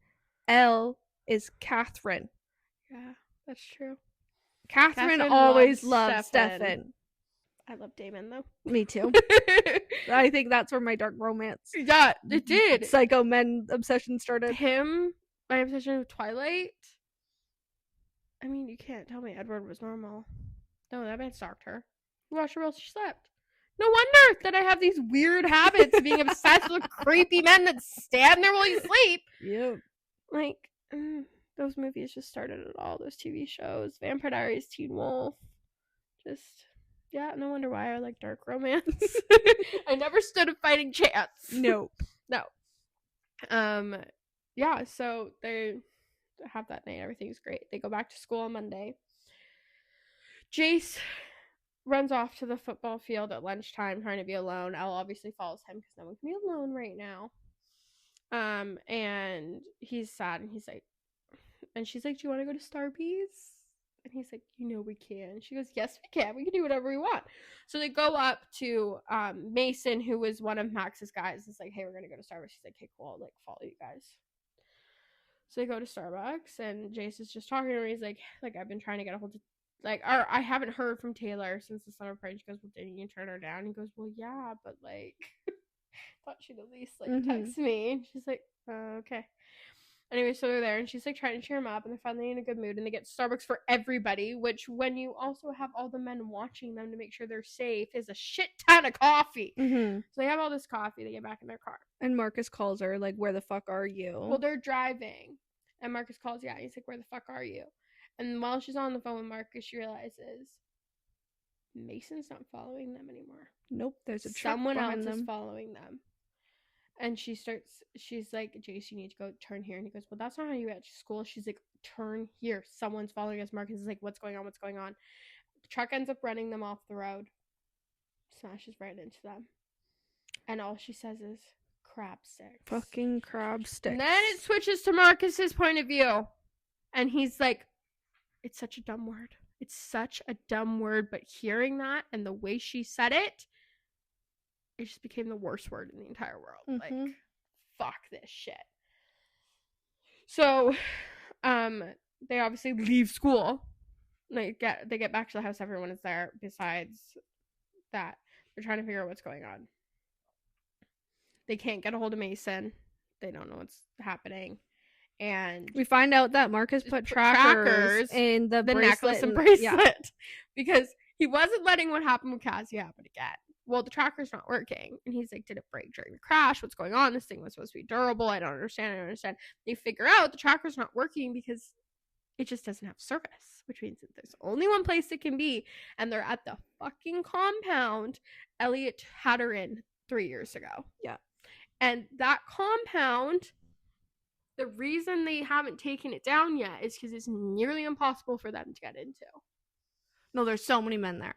Elle is Catherine. Yeah, that's true. Catherine always loved Stefan. I love Damon, though. Me too. I think that's where my dark romance. Yeah, it did. Psycho men obsession started. My obsession with Twilight. I mean, you can't tell me Edward was normal. No, that man stalked her. You watched her while she slept. No wonder that I have these weird habits of being obsessed with creepy men that stand there while you sleep. Yep. Like, those movies just started it all. Those TV shows. Vampire Diaries, Teen Wolf. Just, yeah, no wonder why I like dark romance. I never stood a fighting chance. Nope. No. Yeah, so they have that night. Everything's great. They go back to school on Monday. Jace runs off to the football field at lunchtime trying to be alone. Elle obviously follows him because no one can be alone right now. And he's sad, and he's like, and she's like, do you want to go to Starbucks? And he's like, we can. She goes, yes, we can. We can do whatever we want. So they go up to Mason, who was one of Max's guys. It's like, hey, we're going to go to Starbucks. He's like, hey, cool. I'll like follow you guys. So they go to Starbucks, and Jace is just talking to her. He's like, I've been trying to get a hold of, or I haven't heard from Taylor since the summer party. She goes, well, didn't you turn her down? He goes, well, yeah, but like, thought she'd at least text me. And she's like, okay. Anyway, so they're there, and she's like trying to cheer him up, and they're finally in a good mood, and they get Starbucks for everybody, which when you also have all the men watching them to make sure they're safe is a shit ton of coffee. Mm-hmm. So they have all this coffee. They get back in their car. And Marcus calls her, like, where the fuck are you? Well, they're driving, and Marcus calls, yeah, he's like, where the fuck are you? And while she's on the phone with Marcus, she realizes Mason's not following them anymore. Nope, there's a truck Someone behind else is them. following them. And she's like, Jace, you need to go turn here. And he goes, well, that's not how you get to school. She's like, turn here. Someone's following us. Marcus is like, what's going on? What's going on? The truck ends up running them off the road. Smashes right into them. And all she says is, crab sticks. Fucking crab sticks. And then it switches to Marcus's point of view. And he's like, it's such a dumb word. It's such a dumb word. But hearing that and the way she said it, it just became the worst word in the entire world. Mm-hmm. Like, fuck this shit. So, they obviously leave school. They get back to the house. Everyone is there. Besides that, they're trying to figure out what's going on. They can't get a hold of Mason. They don't know what's happening. And we find out that Marcus put trackers in the necklace and bracelet because he wasn't letting what happened with Cassie happen again. Well, the tracker's not working. And he's like, did it break during the crash? What's going on? This thing was supposed to be durable. I don't understand. They figure out the tracker's not working because it just doesn't have service, which means that there's only one place it can be. And they're at the fucking compound Elliot had her in 3 years ago. Yeah. And that compound, the reason they haven't taken it down yet is because it's nearly impossible for them to get into. No, there's so many men there.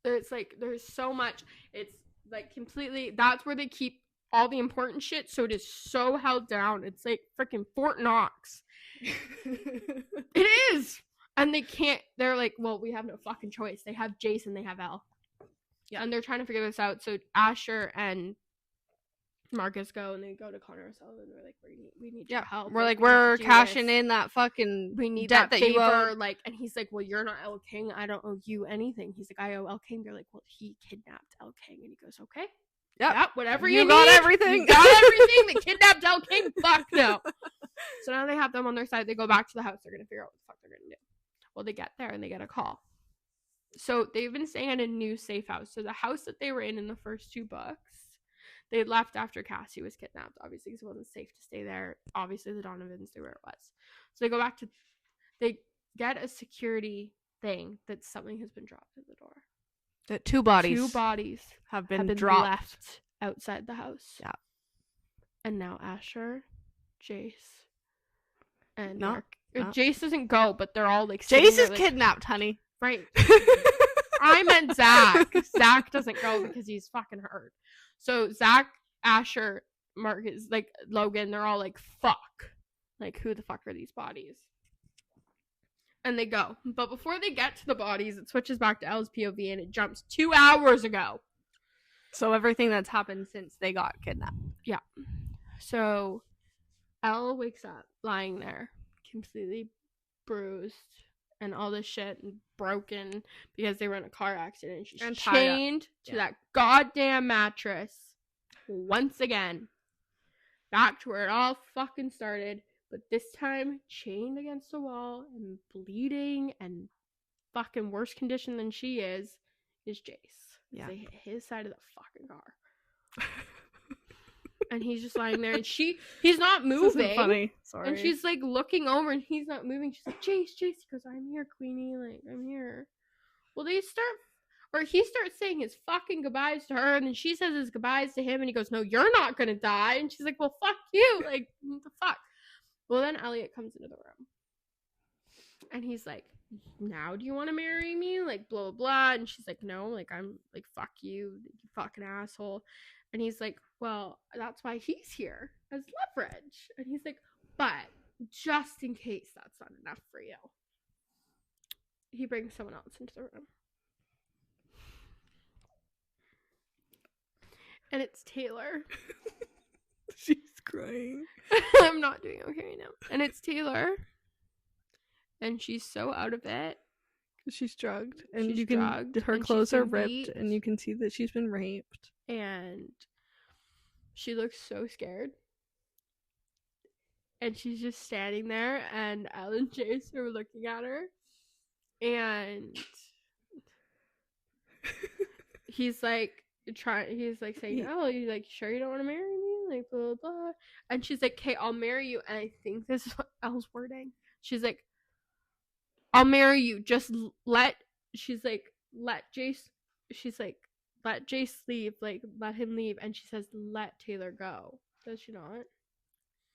It's like, there's so much. It's like completely, that's where they keep all the important shit. So it is so held down. It's like freaking Fort Knox. It is. And they can't, they're like, well, we have no fucking choice. They have Jace and they have Elle. Yeah. And they're trying to figure this out. So Asher and Marcus go and they go to Connor O'Sullivan and they're like, we need your help. We're like, we're cashing in that fucking we need debt that favor. You owe. Like, and he's like, well, you're not Elle King. I don't owe you anything. He's like, I owe Elle King. They're like, well, he kidnapped Elle King. And he goes, okay. Yep. Whatever you need. got everything. You got everything. They kidnapped Elle King. Fuck no. So now they have them on their side. They go back to the house. They're going to figure out what the fuck they're going to do. Well, they get there and they get a call. So they've been staying at a new safe house. So the house that they were in the first 2 books, they left after Cassie was kidnapped, obviously, because it wasn't safe to stay there. Obviously, the Donovans knew where it was. So they go back to, they get a security thing that something has been dropped at the door. That 2 bodies. 2 bodies have been dropped. left Outside the house. Yeah. And now Asher, Jace, and No, Mark. no. Jace doesn't go, but they're all like Jace there, is like, kidnapped, honey. Right. I meant Zach. Zach doesn't go because he's fucking hurt. So Zach, Asher, Marcus, like Logan, they're all like, fuck. Like, who the fuck are these bodies? And they go. But before they get to the bodies, it switches back to Elle's POV and it jumps 2 hours ago. So everything that's happened since they got kidnapped. Yeah. So Elle wakes up lying there, completely bruised and all this shit and broken because they were in a car accident. She's And chained to that goddamn mattress once again. Back to where it all fucking started. But this time, chained against a wall and bleeding and fucking worse condition than she is Jace. Yeah. They hit his side of the fucking car. And he's just lying there and he's not moving. This isn't funny. Sorry. And she's like looking over and he's not moving. She's like, Jace. He goes, I'm here, Queenie. Like, I'm here. Well, he starts saying his fucking goodbyes to her and then she says his goodbyes to him and he goes, no, you're not gonna die. And she's like, well, fuck you. Like, what the fuck? Well, then Elliot comes into the room. And he's like, now do you want to marry me? Like, blah, blah, blah. And she's like, no, like, I'm like, fuck you, you fucking asshole. And he's like, well, that's why he's here as leverage. And he's like, but just in case that's not enough for you, he brings someone else into the room. And it's Taylor. She's crying. I'm not doing okay right now. And it's Taylor. And she's so out of it. She's drugged. And She's you can, drugged, her and clothes she's are been ripped beat. and you can see that she's been raped. And she looks so scared. And she's just standing there and Elle and Jace are looking at her. And he's like saying, oh, you like sure you don't want to marry me? Like blah blah blah. And she's like, okay, I'll marry you. And I think this is what Elle's wording. She's like, I'll marry you. Just let Jace leave. Like, let him leave. And she says, let Taylor go. Does she not?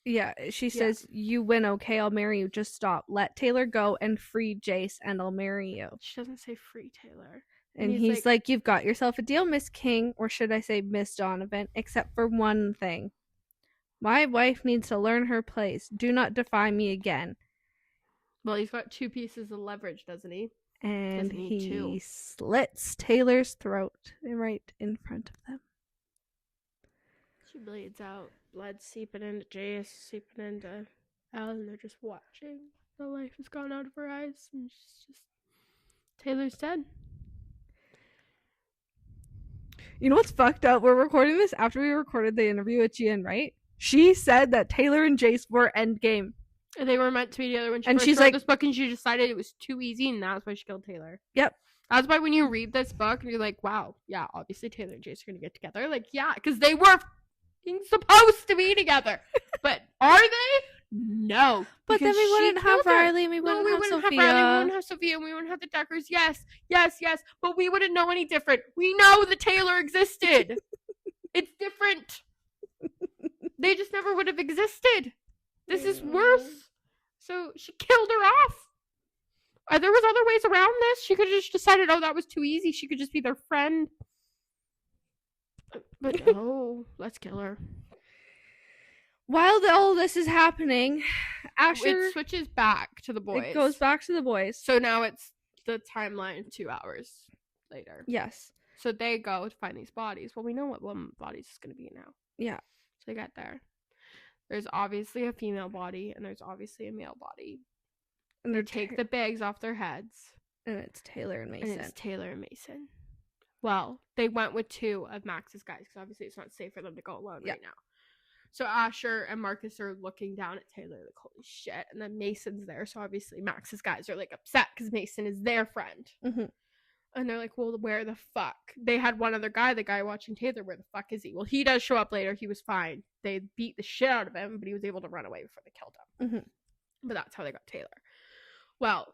Yeah, she says, you win, okay, I'll marry you. Just stop. Let Taylor go and free Jace, and I'll marry you. She doesn't say free Taylor. And he's like, you've got yourself a deal, Miss King, or should I say Miss Donovan, except for one thing. My wife needs to learn her place. Do not defy me again. Well, he's got 2 pieces of leverage, doesn't he? And Doesn't need he 2. slits Taylor's throat right in front of them. She bleeds out. Blood seeping into Jace, seeping into Elle, and they're just watching. The life has gone out of her eyes, and she's just... Taylor's dead. You know what's fucked up? We're recording this after we recorded the interview with Gia and Wright. She said that Taylor and Jace were endgame. And they were meant to be together when she And first she's wrote like- this book, and she decided it was too easy, and that's why she killed Taylor. Yep. That's why when you read this book, and you're like, wow, yeah, obviously Taylor and Jace are going to get together. Like, yeah, because they were supposed to be together. But are they? No. But then because we she wouldn't have killed her. Riley and we wouldn't have Sophia. Riley, we wouldn't have Sophia, and we wouldn't have the Deckers. Yes, but we wouldn't know any different. We know that Taylor existed. It's different. They just never would have existed. This is worse. So she killed her off. There was other ways around this. She could have just decided, oh, that was too easy. She could just be their friend. But no, let's kill her. While all this is happening, Asher... It switches back to the boys. It goes back to the boys. So now it's the timeline 2 hours later. Yes. So they go to find these bodies. Well, we know what one bodies is going to be now. Yeah. So they get there. There's obviously a female body, and there's obviously a male body. And They take the bags off their heads. And it's Taylor and Mason. And it's Taylor and Mason. Well, they went with 2 of Max's guys, because obviously it's not safe for them to go alone right now. So Asher and Marcus are looking down at Taylor like, holy shit. And then Mason's there, so obviously Max's guys are like upset because Mason is their friend. Mm-hmm. And they're like, well, where the fuck? They had one other guy, the guy watching Taylor, where the fuck is he? Well, he does show up later. He was fine. They beat the shit out of him, but he was able to run away before they killed him. Mm-hmm. But that's how they got Taylor. Well,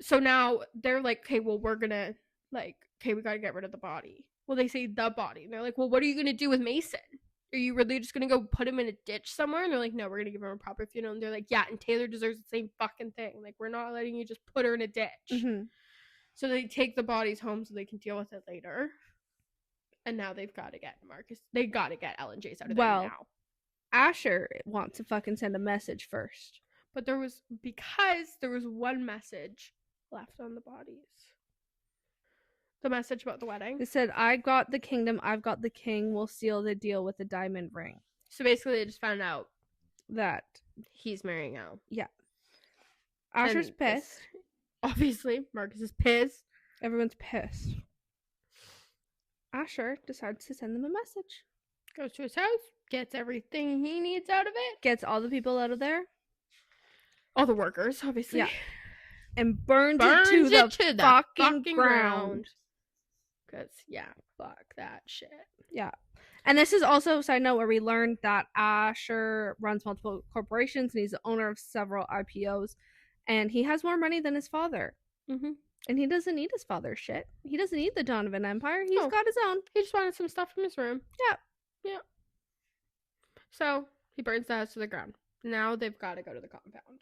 so now they're like, okay, well, we're gonna, like, okay, we gotta get rid of the body. Well, they say the body. And they're like, well, what are you gonna do with Mason? Are you really just gonna go put him in a ditch somewhere? And they're like, no, we're gonna give him a proper funeral. And they're like, yeah, and Taylor deserves the same fucking thing. Like, we're not letting you just put her in a ditch. Mm-hmm. So they take the bodies home so they can deal with it later. And now they've got to get Marcus. They got to get Elle and Jace out of there now. Asher wants to fucking send a message first. But because there was one message left on the bodies. The message about the wedding. It said, I got the kingdom, I've got the king, we'll seal the deal with a diamond ring. So basically they just found out that he's marrying Elle. Yeah. Asher's pissed. Obviously, Marcus is pissed. Everyone's pissed. Asher decides to send them a message. Goes to his house, gets everything he needs out of it. Gets all the people out of there. All the workers, obviously. Yeah. And burns it to the fucking ground. Because, yeah, fuck that shit. Yeah. And this is also, side note, where we learned that Asher runs multiple corporations and he's the owner of several IPOs. And he has more money than his father. Mm-hmm. And he doesn't need his father's shit. He doesn't need the Donovan Empire. He's got his own. He just wanted some stuff from his room. Yeah. So, he burns the house to the ground. Now they've got to go to the compound.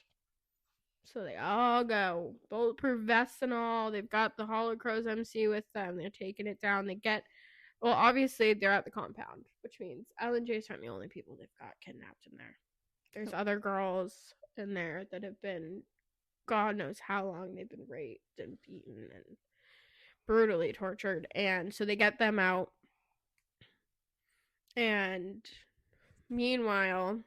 So they all go. Bulletproof vests and all. They've got the Holocrows MC with them. They're taking it down. Well, obviously, they're at the compound. Which means Elle and Jace aren't the only people they've got kidnapped in there. There's other girls in there that have been... God knows how long they've been raped and beaten and brutally tortured. And so they get them out. And meanwhile,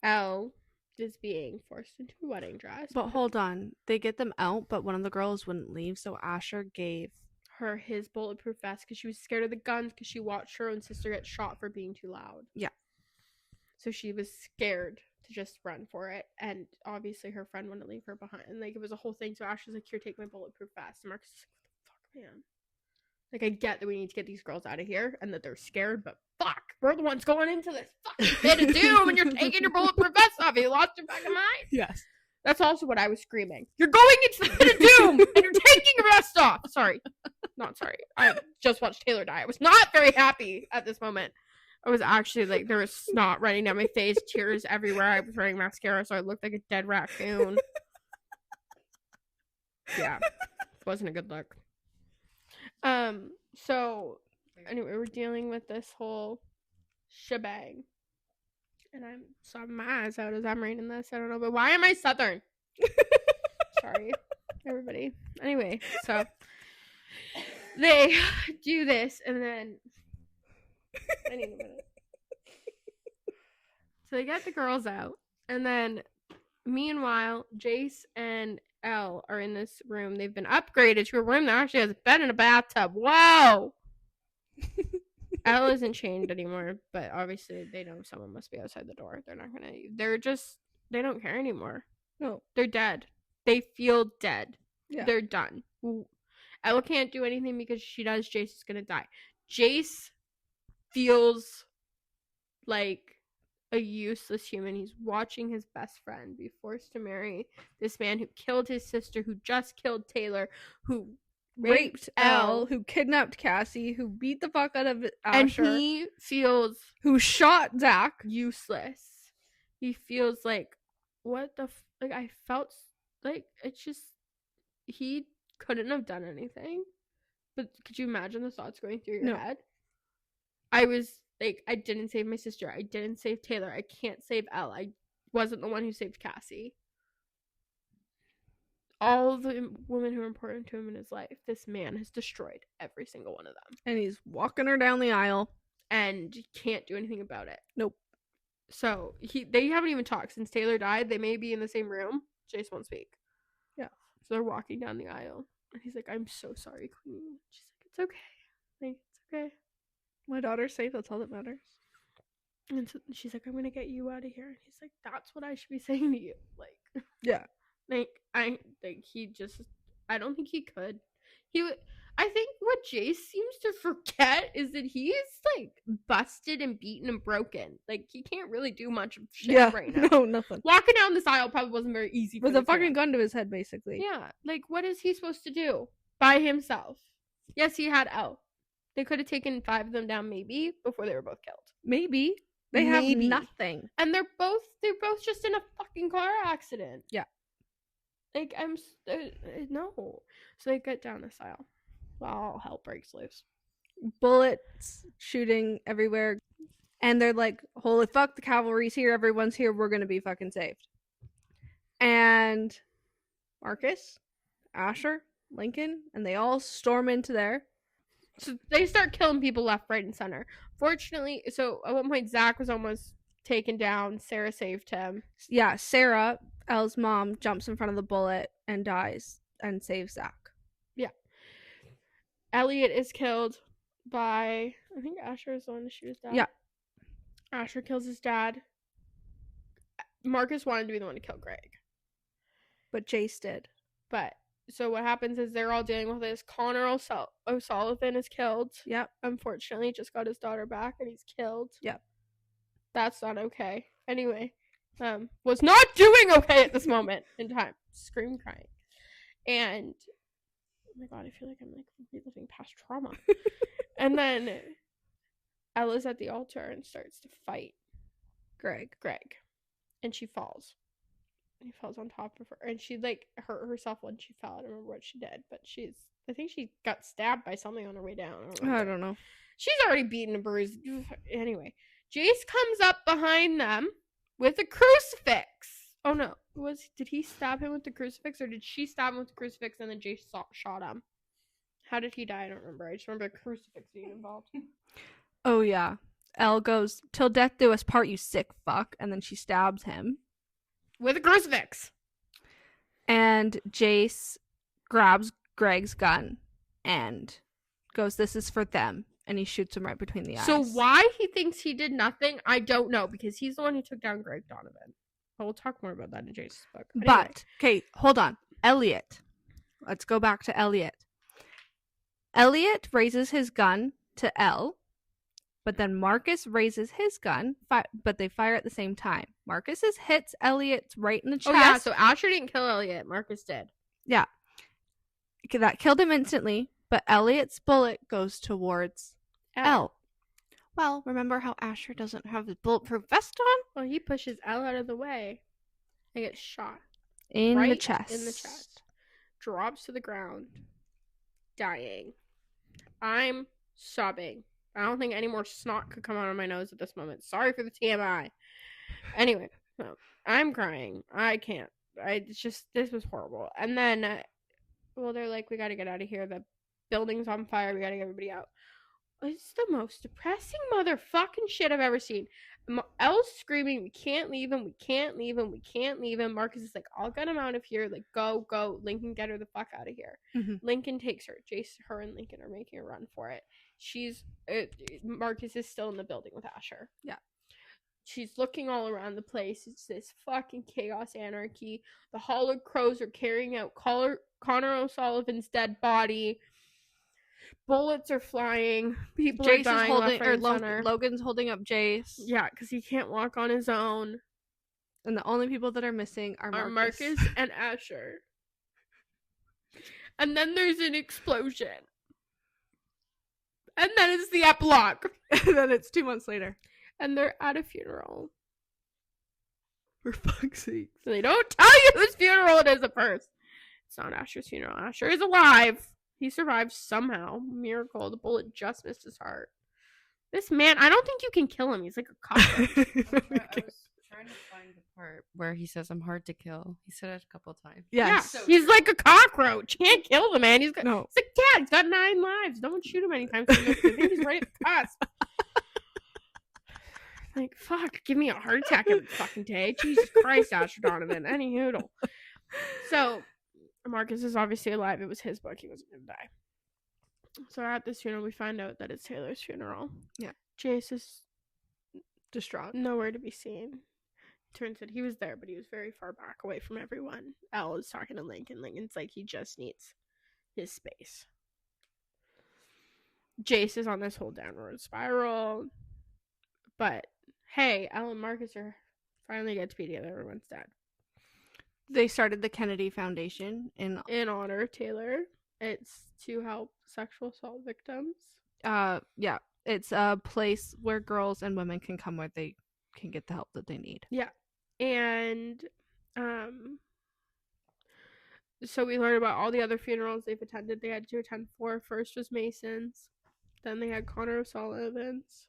Elle is being forced into a wedding dress. But hold on. They get them out, but one of the girls wouldn't leave, so Asher gave her his bulletproof vest because she was scared of the guns because she watched her own sister get shot for being too loud. Yeah. So she was scared to just run for it, and obviously her friend wouldn't leave her behind, and like it was a whole thing. So Ashley's like, here, take my bulletproof vest, and Marcus is like, what the fuck, man? Like, I get that we need to get these girls out of here and that they're scared, but fuck, we're the ones going into this fucking pit of doom and you're taking your bulletproof vest off. You lost your fucking mind. Yes. That's also what I was screaming. You're going into the pit of doom, and you're taking your vest off. Sorry. Not sorry. I just watched Taylor die. I was not very happy at this moment. I was actually like, there was snot running down my face, tears everywhere. I was wearing mascara, so I looked like a dead raccoon. Yeah. Wasn't a good look. So anyway, we're dealing with this whole shebang. And I'm sobbing my eyes out as I'm reading this. I don't know, but why am I Southern? Sorry, everybody. Anyway, so they do this, and then I need a minute. So they get the girls out, and then meanwhile, Jace and Elle are in this room. They've been upgraded to a room that actually has a bed and a bathtub. Whoa! Elle isn't chained anymore, but obviously they know someone must be outside the door. They're not gonna. They don't care anymore. No. They're dead. They feel dead. Yeah. They're done. Elle can't do anything because she does. Jace is gonna die. Jace feels like a useless human. He's watching his best friend be forced to marry this man who killed his sister, who just killed Taylor, who raped Elle, who kidnapped Cassie, who beat the fuck out of and Asher, he feels who shot Zach. useless. He feels like, what the like, I felt like it's just, he couldn't have done anything. But could you imagine the thoughts going through your head? I was like, I didn't save my sister. I didn't save Taylor. I can't save Elle. I wasn't the one who saved Cassie. All the women who are important to him in his life, this man has destroyed every single one of them. And he's walking her down the aisle. And can't do anything about it. Nope. So they haven't even talked since Taylor died. They may be in the same room. Jace won't speak. Yeah. So they're walking down the aisle. And he's like, I'm so sorry, Queen. She's like, it's okay. Like, it's okay. My daughter's safe. That's all that matters. And so she's like, I'm going to get you out of here. And he's like, that's what I should be saying to you. Like, yeah. Like, I think he just, I don't think he could. I think what Jace seems to forget is that he is, like, busted and beaten and broken. Like, he can't really do much of shit right now. No, nothing. Walking down this aisle probably wasn't very easy for With a this fucking man. gun to his head, basically. Yeah. Like, what is he supposed to do? By himself. Yes, he had Elle. They could have taken 5 of them down, maybe, before they were both killed. Maybe. They have nothing. And they're both just in a fucking car accident. Yeah. Like, no. So they get down this aisle. All hell breaks loose. Bullets shooting everywhere. And they're like, holy fuck, the cavalry's here, everyone's here, we're gonna be fucking saved. And Marcus, Asher, Lincoln, and they all storm into there. So they start killing people left, right, and center. Fortunately, so at one point, Zach was almost taken down. Sarah saved him. Yeah, Sarah, Elle's mom, jumps in front of the bullet and dies and saves Zach. Yeah. Elliot is killed by, I think Asher is the one to shoot his dad. Yeah. Asher kills his dad. Marcus wanted to be the one to kill Greg. But Jace did. But, so what happens is they're all dealing with this. Connor O'Sullivan is killed. Yep. Unfortunately, just got his daughter back and he's killed. Yep. That's not okay. Anyway, was not doing okay at this moment in time. Scream crying. And, oh my god, I feel like I'm like reliving past trauma. And then Ella's at the altar and starts to fight Greg. And she falls. He falls on top of her. And she like hurt herself when she fell. I don't remember what she did. But I think she got stabbed by something on her way down. I don't know. She's already beaten and bruised. Anyway, Jace comes up behind them with a crucifix. Oh no. Did he stab him with the crucifix or did she stab him with the crucifix and then Jace shot him? How did he die? I don't remember. I just remember the crucifix being involved. Oh yeah. Elle goes, "Till death do us part, you sick fuck," and then she stabs him. With a crucifix. And Jace grabs Greg's gun and goes, "This is for them." And he shoots him right between the eyes. So why he thinks he did nothing, I don't know. Because he's the one who took down Greg Donovan. But we'll talk more about that in Jace's book. Anyway. But, okay, hold on. Elliot. Let's go back to Elliot. Elliot raises his gun to Elle But then Marcus raises his gun, but they fire at the same time. Marcus's hits Elliot right in the chest. Oh yeah, so Asher didn't kill Elliot. Marcus did. Yeah. That killed him instantly, but Elliot's bullet goes towards Elle. Well, remember how Asher doesn't have his bulletproof vest on? Well, he pushes Elle out of the way and gets shot. In right the chest. In the chest. Drops to the ground. Dying. I'm sobbing. I don't think any more snot could come out of my nose at this moment. Sorry for the TMI. Anyway, no, I'm crying. I can't. This was horrible. And then, well, they're like, we gotta get out of here. The building's on fire. We gotta get everybody out. It's the most depressing motherfucking shit I've ever seen. Elle's screaming, we can't leave him, we can't leave him, we can't leave him. Marcus is like, I'll get him out of here. Like, go. Lincoln, get her the fuck out of here. Mm-hmm. Lincoln takes her. Jace, her and Lincoln are making a run for it. Marcus is still in the building with Asher. Yeah. She's looking all around the place. It's this fucking chaos anarchy. The Hollowed Crows are carrying out Connor O'Sullivan's dead body. Bullets are flying. People Jace are dying. is holding, left, right, or and center. Logan's holding up Jace. Yeah, because he can't walk on his own. And the only people that are missing are Marcus and Asher. And then there's an explosion. And then it's the epilogue. And then it's 2 months later. And they're at a funeral. For fuck's sake. So they don't tell you whose funeral it is at first. It's not Asher's funeral. Asher is alive. He survived somehow. Miracle. The bullet just missed his heart. This man, I don't think you can kill him. He's like a cockroach. I was trying to find the part where he says, I'm hard to kill. He said it a couple times. Yes. Yeah, he's like a cockroach. Can't kill the man. He's like, No. Dad, he's got 9 lives. Don't shoot him anytime soon. I think he's right at the cusp. Like, fuck, give me a heart attack every fucking day. Jesus Christ, Asher Donovan. Any hoodle. So, Marcus is obviously alive. It was his book. He wasn't going to die. So, at this funeral, we find out that it's Taylor's funeral. Yeah. Jace is Distraught. nowhere to be seen. Turns out he was there, but he was very far back away from everyone. Elle is talking to Lincoln. Lincoln's like, he just needs his space. Jace is on this whole downward spiral. But, hey, Elle and Marcus are finally get to be together. Everyone's dead. They started the Kennedy Foundation in honor of Taylor. It's to help sexual assault victims. yeah. It's a place where girls and women can come where they can get the help that they need. Yeah. And so we learned about all the other funerals they've attended. They had to attend 4. First was Mason's. Then they had Connor O'Sullivan's.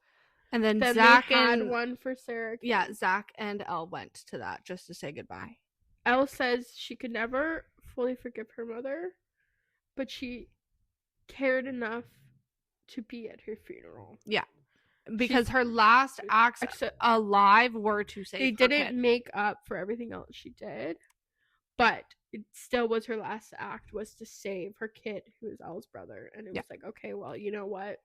And then Zach they had and one for Sarah. Yeah, Zach and Elle went to that just to say goodbye. Elle says she could never fully forgive her mother, but she cared enough to be at her funeral. Yeah. Because her last acts alive were to save They her didn't kid. make up for everything else she did, but it still was her last act was to save her kid, who is Elle's brother. And it was like, okay, well, you know what?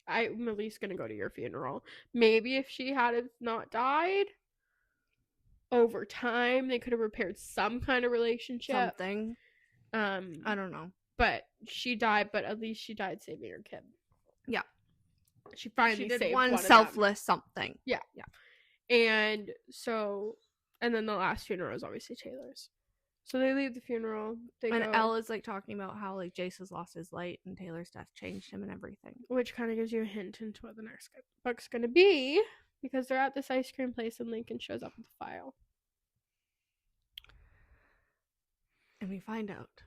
I'm at least going to go to your funeral. Maybe if she had not died, over time, they could have repaired some kind of relationship. Something. I don't know. But she died, but at least she died saving her kid. Yeah. She finally did saved one of them. selfless something. Yeah. And so, and then the last funeral is obviously Taylor's. So they leave the funeral. They And go, Elle is like talking about how like Jace has lost his light and Taylor's death changed him and everything. which kind of gives you a hint into what the next book's going to be, because they're at this ice cream place and Lincoln shows up with a file. And we find out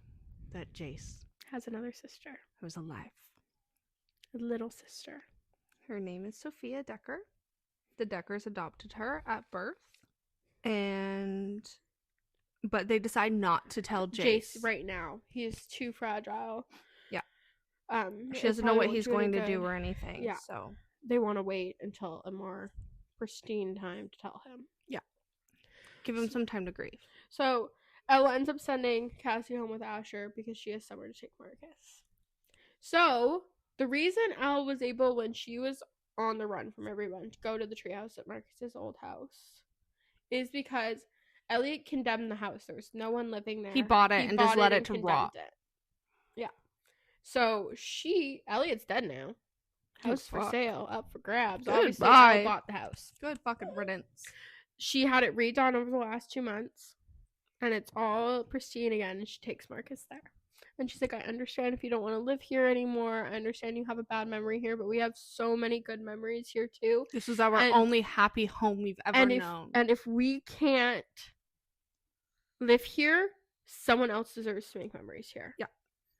that Jace Has another sister, was alive. a little sister. Her name is Sophia Decker. The Deckers adopted her at birth. But they decide not to tell Jace. right now. He is too fragile. Yeah. It She doesn't know probably what won't he's do any going to good. do or anything. Yeah. So They want to wait until a more pristine time to tell him. give him some time to grieve. So Ella ends up sending Cassie home with Asher because she has somewhere to take Marcus. So the reason Elle was able, when she was on the run from everyone, to go to the treehouse at Marcus's old house is because Elliot condemned the house. There was no one living there. He bought it and just let it to condemned rot. it. Yeah. So Elliot's dead now. House for fuck. sale, up for grabs. Goodbye. Obviously, Elle bought the house. Good fucking riddance. She had it redone over the last 2 months, and it's all pristine again. And she takes Marcus there, and she's like, "I understand if you don't want to live here anymore. I understand you have a bad memory here, but we have so many good memories here too. This is our And- only happy home we've ever known. And if we can't live here, someone else deserves to make memories here." Yeah.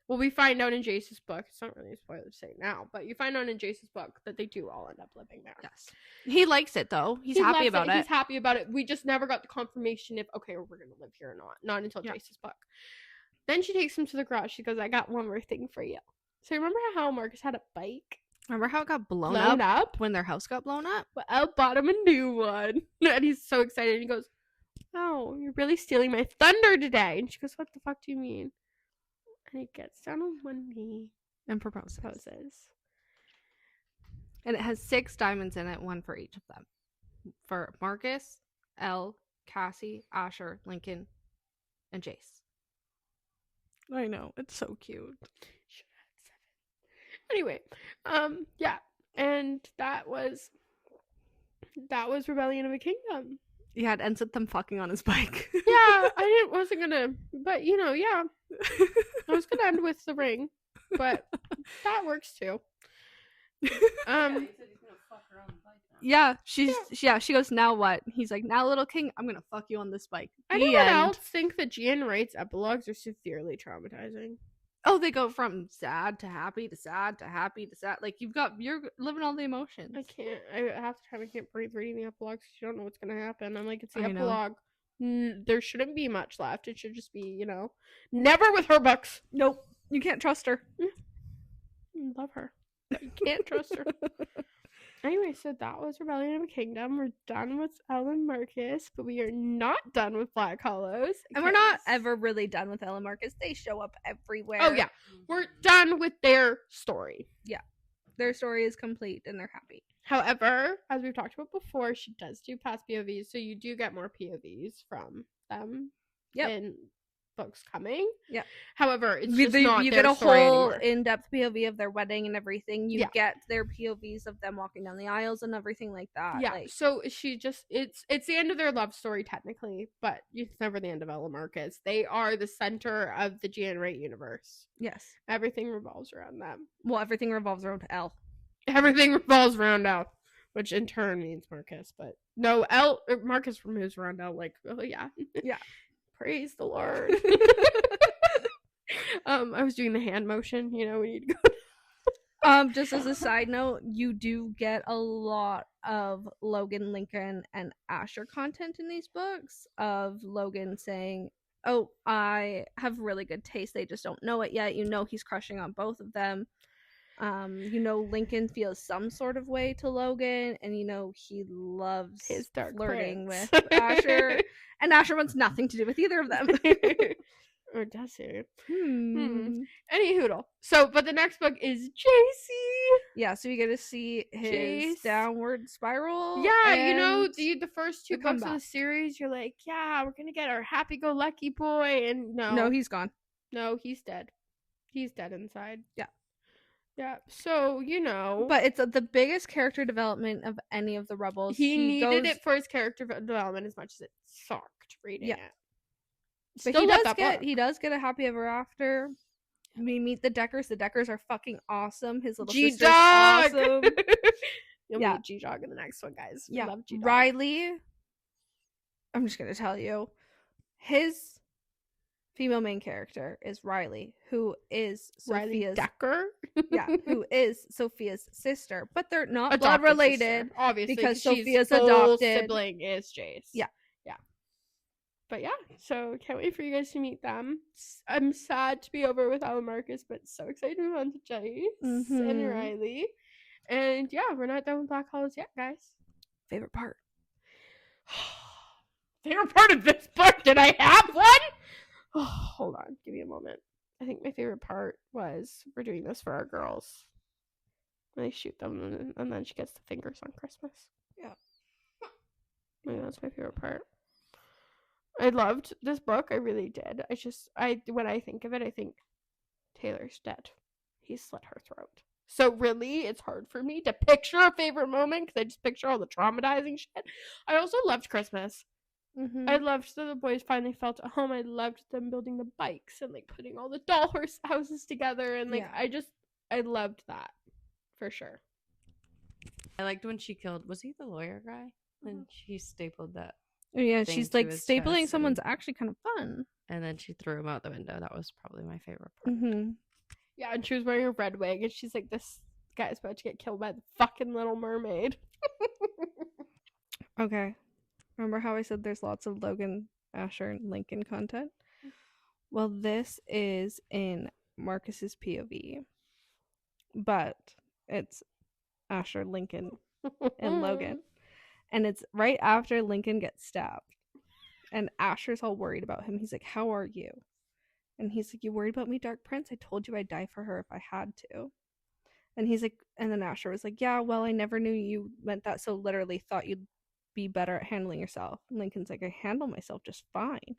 Well, we find out in Jace's book. It's not really a spoiler to say now, but you find out in Jace's book that they do all end up living there. Yes. He likes it though. He's He happy loves about it. He's happy about it. We just never got the confirmation if, okay, we're going to live here or not. Not until Yeah. Jace's book. Then she takes him to the garage. She goes, "I got one more thing for you." So remember how Marcus had a bike Remember how it got blown blown up up? when their house got blown up? But Elle bought him a new one. And he's so excited. He goes, "Oh, you're really stealing my thunder today." And she goes, "What the fuck do you mean?" And he gets down on one knee, And proposes. proposes. And it has 6 diamonds in it, one for each of them. For Marcus, Elle, Cassie, Asher, Lincoln, and Jace. I know. It's so cute. Should have had 7. Anyway, yeah. And that was Rebellion of a Kingdom. Yeah, it ends with them fucking on his bike. Yeah, wasn't gonna, but yeah, I was gonna end with the ring, but that works too. Yeah, she goes, "Now what?" He's like, "Now, little king, I'm gonna fuck you on this bike." The Anyone end. else think that Gian Wright's epilogues are severely traumatizing? Oh, they go from sad to happy to sad to happy to sad. Like you're living all the emotions. I can't. I half the time I can't breathe reading the epilogues because you don't know what's gonna happen. I'm like, it's the I know. epilogue. There shouldn't be much left. It should just be, never with her books. Nope, you can't trust her. Love her. But you can't trust her. Anyway, so that was Rebellion of a Kingdom. We're done with Elle and Marcus, but we are not done with Black Hollows. And we're not because- ever really done with Ella Marcus. They show up everywhere. Oh, yeah. We're done with their story. Their story is complete and they're happy. However, as we've talked about before, she does do past POVs, so you do get more POVs from them in books coming. Yep. However, it's You, just not you their get a story whole anymore. in-depth POV of their wedding and everything. You Yeah. get their POVs of them walking down the aisles and everything like that. Yeah, Like, so she just it's the end of their love story technically, but it's never the end of Ella Marcus. They are the center of the Gian Wright universe. yes. Everything revolves around them. Well, everything revolves around Elle. Everything revolves around Elle, which in turn means Marcus, but no, Marcus moves around Elle like, oh yeah. Yeah. Praise the Lord. I was doing the hand motion, we need to go. Just as a side note, you do get a lot of Logan, Lincoln, and Asher content in these books of Logan saying, "Oh, I have really good taste. They just don't know it yet." He's crushing on both of them. Lincoln feels some sort of way to Logan, and he loves His dark flirting prince. with Asher, and Asher wants nothing to do with either of them. Or does he? Hmm. Any hoodle. So, but the next book is JC. Yeah, so you get to see his Jace. downward spiral. Yeah, and the first 2 the books of the comeback. series, you're like, yeah, we're gonna get our happy-go-lucky boy, and no, he's gone. no, he's dead. He's dead inside. Yeah. Yeah. So But it's the biggest character development of any of the rebels. he needed goes- it for his character development as much as it sucked reading Yeah. it. But Still love that book. he does get a happy ever after. We meet the Deckers. The Deckers are fucking awesome. His little sister's G-Dog. awesome. You'll Yeah. meet G-Dog in the next one, guys. We Yeah, love G-Dog. Riley. I'm just gonna tell you, his female main character is Riley, who is Riley Sophia's Decker. who is Sophia's sister, but they're not blood Adopted related. sister, obviously, because she's Sophia's full adopted. sibling is Jace. Yeah. But yeah, so can't wait for you guys to meet them. I'm sad to be over with Alan Marcus, but so excited to move on to Jace and Mhm. Riley. And yeah, we're not done with Black Hollows yet, guys. Favorite part. Favorite part of this book? Did I have one? Oh, hold on, give me a moment. I think my favorite part was we're doing this for our girls. When they shoot them, and then she gets the fingers on Christmas. Yeah. I think that's my favorite part. I loved this book. I really did. When I think of it, I think Taylor's dead. He slit her throat. So really, it's hard for me to picture a favorite moment because I just picture all the traumatizing shit. I also loved Christmas. Mm-hmm. I loved that the boys finally felt at home. I loved them building the bikes and like putting all the doll horse houses together, and like Yeah. I loved that for sure. I liked when she killed. Was he the lawyer guy? When she stapled that, Oh, yeah, thing she's to like his stapling chest someone's and- actually kind of fun. and then she threw him out the window. That was probably my favorite part. Mm-hmm. Yeah, and she was wearing a red wig, and she's like, "This guy's about to get killed by the fucking Little Mermaid." Okay. Remember how I said there's lots of Logan, Asher, and Lincoln content? Well, this is in Marcus's POV, but it's Asher, Lincoln, and Logan. And it's right after Lincoln gets stabbed. And Asher's all worried about him. He's like, "How are you?" And he's like, "You worried about me, Dark Prince? I told you I'd die for her if I had to." And he's like, and then Asher was like, "Yeah, well, I never knew you meant that so literally, thought you'd be better at handling yourself." And Lincoln's like, "I handle myself just fine."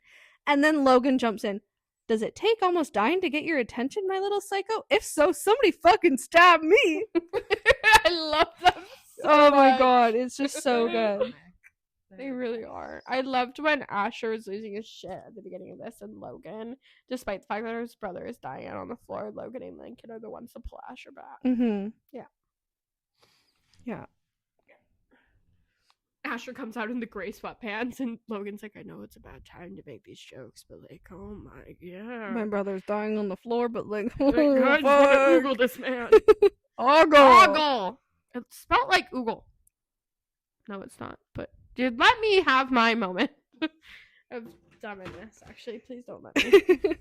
And then Logan jumps in. "Does it take almost dying to get your attention, my little psycho? If so, somebody fucking stab me." I love them. So Oh my much. god, it's just so good. They really are. I loved when Asher was losing his shit at the beginning of this, and Logan, despite the fact that his brother is dying out on the floor, Logan and Lincoln are the ones to pull Asher back. Mm-hmm. Yeah. Yeah. Asher comes out in the gray sweatpants, and Logan's like, "I know it's a bad time to make these jokes, but like, oh my god, My brother's dying on the floor, but like, I just want to Google this man." Ogle. Ogle. It's spelled like Oogle. No, it's not. But dude, let me have my moment of dumbness. Actually, please don't let me.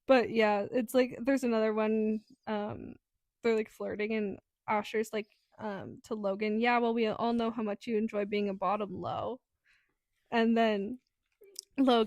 But yeah, it's like there's another one. They're like flirting, and Asher's like, to Logan, "Yeah, well, we all know how much you enjoy being a bottom low," and then Logan